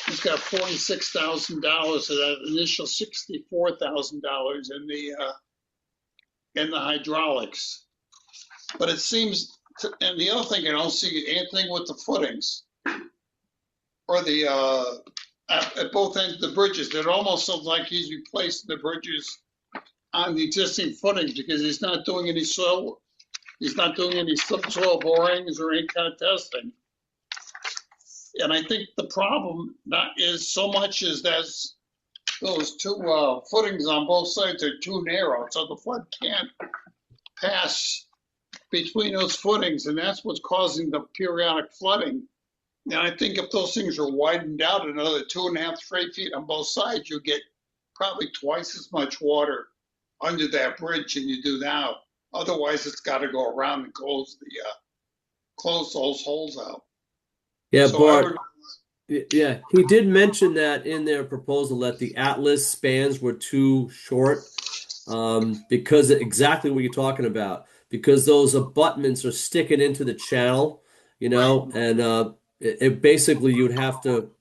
he's got $46,000 of that initial $64,000 in the hydraulics. But it seems, and the other thing, I don't see anything with the footings or the at both ends of the bridges. It almost looks like he's replacing the bridges on the existing footings, because he's not doing any soil. He's not doing any subsoil borings or any kind of testing. And I think the problem not is so much as that's those two footings on both sides are too narrow, so the flood can't pass between those footings, and that's what's causing the periodic flooding. And I think if those things are widened out another 2.5 to 3 feet on both sides, you get probably twice as much water under that bridge than you do now. Otherwise, it's got to go around and close those holes out. Yeah, So Bart. Yeah, he did mention that in their proposal that the Atlas spans were too short, because exactly what you're talking about, because those abutments are sticking into the channel, and it basically you'd have to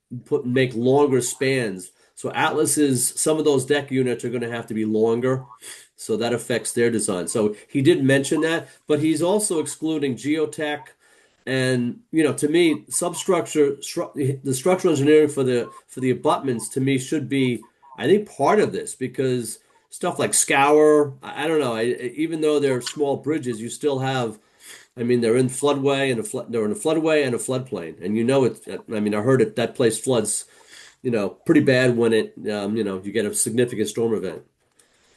make longer spans. So some of those deck units are going to have to be longer, so that affects their design. So he did mention that, but he's also excluding geotech. And to me, the structural engineering for the abutments to me should be, I think, part of this, because stuff like scour, I don't know. Even though they're small bridges, you still have, they're in floodway and they're in a floodway and a floodplain, and I heard that place floods, pretty bad when you get a significant storm event.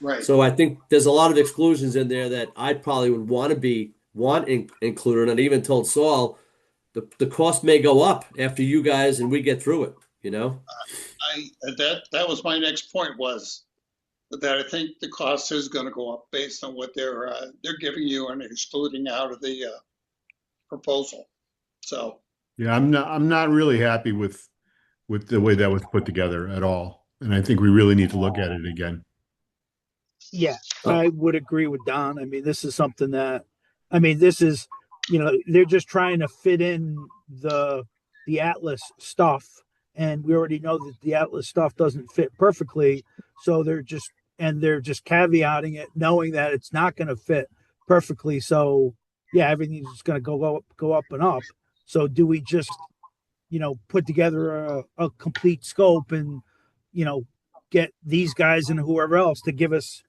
Right. So I think there's a lot of exclusions in there that I probably would want included. And I even told Saul the cost may go up after you guys and we get through it. That was my next point, was that I think the cost is going to go up based on what they're giving you and excluding out of the proposal. So yeah, I'm not really happy with the way that was put together at all, and I think we really need to look at it again. Yeah, I would agree with Don. This is something that, this is, they're just trying to fit in the Atlas stuff, and we already know that the Atlas stuff doesn't fit perfectly. So they're just caveating it, knowing that it's not going to fit perfectly. So yeah, everything's just going to go up and up. So do we just, put together a complete scope and, get these guys and whoever else to give us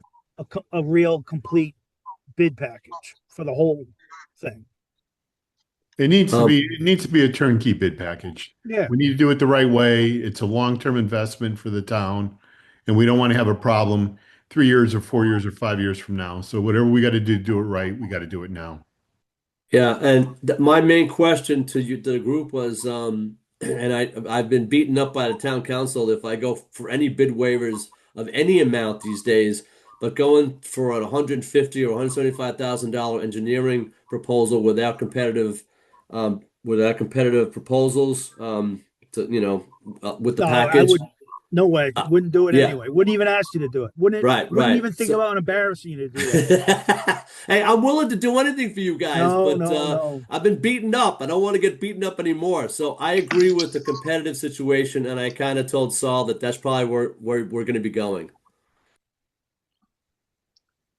a real complete bid package for the whole thing? It needs to be a turnkey bid package. Yeah. We need to do it the right way. It's a long-term investment for the town, and we don't want to have a problem 3 years or 4 years or 5 years from now. So whatever we got to do it right, we got to do it now. Yeah, and my main question to the group was, and I've been beaten up by the town council if I go for any bid waivers of any amount these days, but going for a $150,000 or $175,000 engineering proposal without competitive proposals, with the package. No way. Wouldn't do it anyway. Wouldn't even ask you to do it. Wouldn't even think about embarrassing you to do it. Hey, I'm willing to do anything for you guys, but no. I've been beaten up. I don't want to get beaten up anymore. So I agree with the competitive situation, and I kind of told Saul that that's probably where we're going to be going.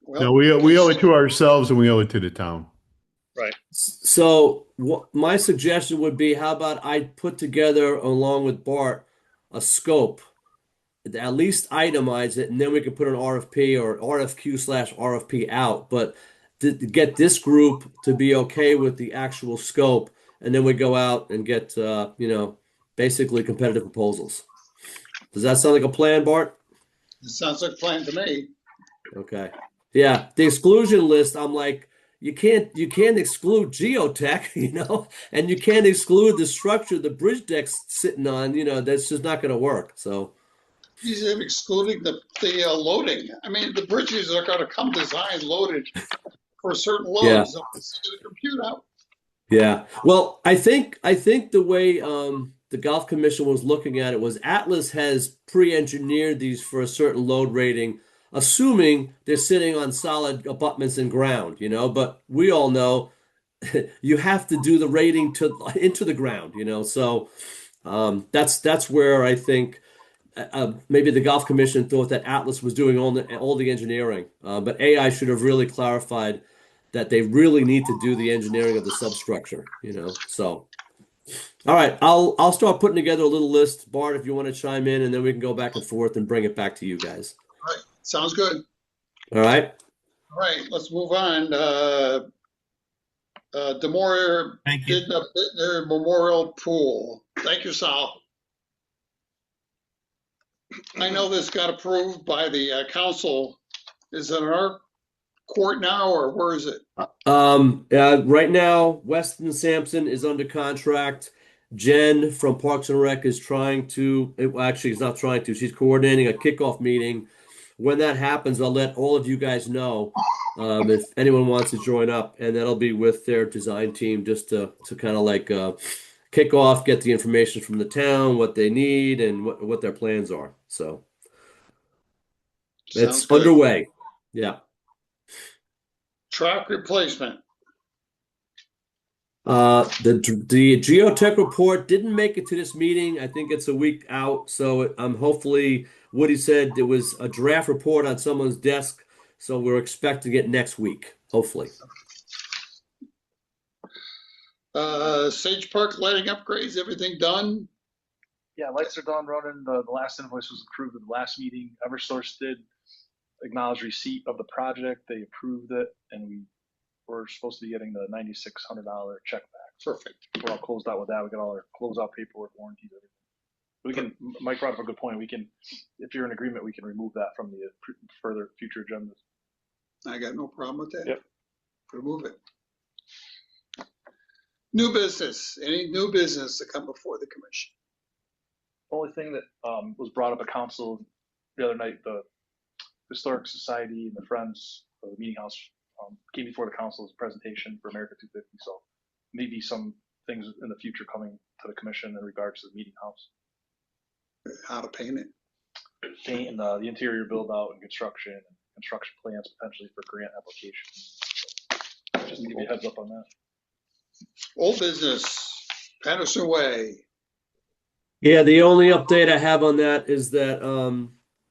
well, No, we owe it to ourselves and we owe it to the town. Right. So my suggestion would be, how about I put together, along with Bart, a scope, at least itemize it, and then we can put an RFP or RFQ/RFP out. But to get this group to be okay with the actual scope, and then we go out and get basically competitive proposals. Does that sound like a plan, Bart? it sounds like a plan to me. Okay. Yeah, the exclusion list, I'm like, you can't exclude geotech, and you can't exclude the structure the bridge deck's sitting on, that's just not going to work. So He's excluding the loading. I mean, the bridges are gonna come designed loaded for certain Yeah. loads. So it's gonna compute out. Yeah. Well, I think the way the Golf Commission was looking at it was Atlas has pre-engineered these for a certain load rating, assuming they're sitting on solid abutments and ground, you know, but we all know you have to do the rating into the ground, you know. So that's where I think maybe the Golf Commission thought that Atlas was doing all the engineering, but AI should have really clarified that they really need to do the engineering of the substructure, you know. So, all right, I'll start putting together a little list, Bart, if you want to chime in, and then we can go back and forth and bring it back to you guys. All right, sounds good. All right. All right, let's move on. Demore Thank you. did a Bittner Memorial Pool. Thank you, Sal. I know this got approved by the council. Is it in our court now, or where is it? Right now, Weston Sampson is under contract. Jen from Parks and Rec is trying to, actually, is not trying to, she's coordinating a kickoff meeting. When that happens, I'll let all of you guys know if anyone wants to join up, and that'll be with their design team just to kind of like kick off, get the information from the town, what they need, and what their plans are. So Sounds it's good. underway. Yeah. Track replacement. The geotech report didn't make it to this meeting. I think it's a week out. So hopefully Woody said there was a draft report on someone's desk. So we're expecting it next week, hopefully. Sage Park lighting upgrades, everything done? Yeah, lights are done running. The last invoice was approved at the last meeting. Eversource did acknowledge receipt of the project. They approved it, and we're supposed to be getting the $9,600 check back. Perfect. We're all closed out with that. We got all our closeout paperwork, warranties, everything. Mike brought up a good point. We can, if you're in agreement, we can remove that from the further future agendas. I got no problem with that. Yep. Remove it. New business. Any new business to come before the commission? Only thing that was brought up at council the other night, the Historic Society and the Friends of the Meeting House came before the council's presentation for America 250. So maybe some things in the future coming to the commission in regards to the Meeting House. How to paint it. Paint and the interior build out and construction plans potentially for grant applications. Just to give you a heads up on that. Old business, Patterson Way. Yeah, the only update I have on that is that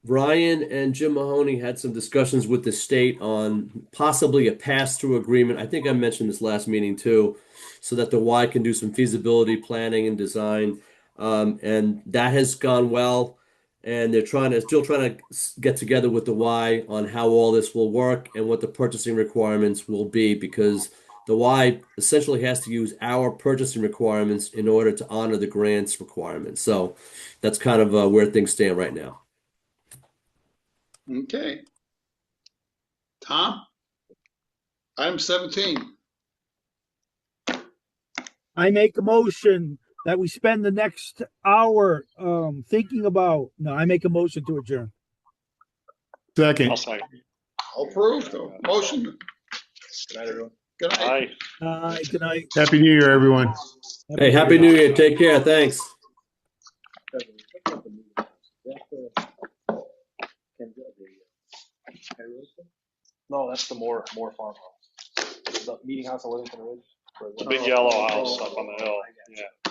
Ryan and Jim Mahoney had some discussions with the state on possibly a pass-through agreement. I think I mentioned this last meeting too, so that the Y can do some feasibility planning and design. And that has gone well. And they're still trying to get together with the Y on how all this will work and what the purchasing requirements will be, because the Y essentially has to use our purchasing requirements in order to honor the grants requirements. So that's kind of where things stand right now. Okay. Tom? Item 17. I make a motion that we spend the next hour thinking about. No, I make a motion to adjourn. Second. I'll say. Approved. Motion. Good night, everyone. Good night. Good night. Happy New Year, everyone. Hey, Happy New Year. Take care. Thanks. No, that's the Moore farmhouse. The Meeting House on Livingston Ridge. The big yellow house up on the hill. Yeah.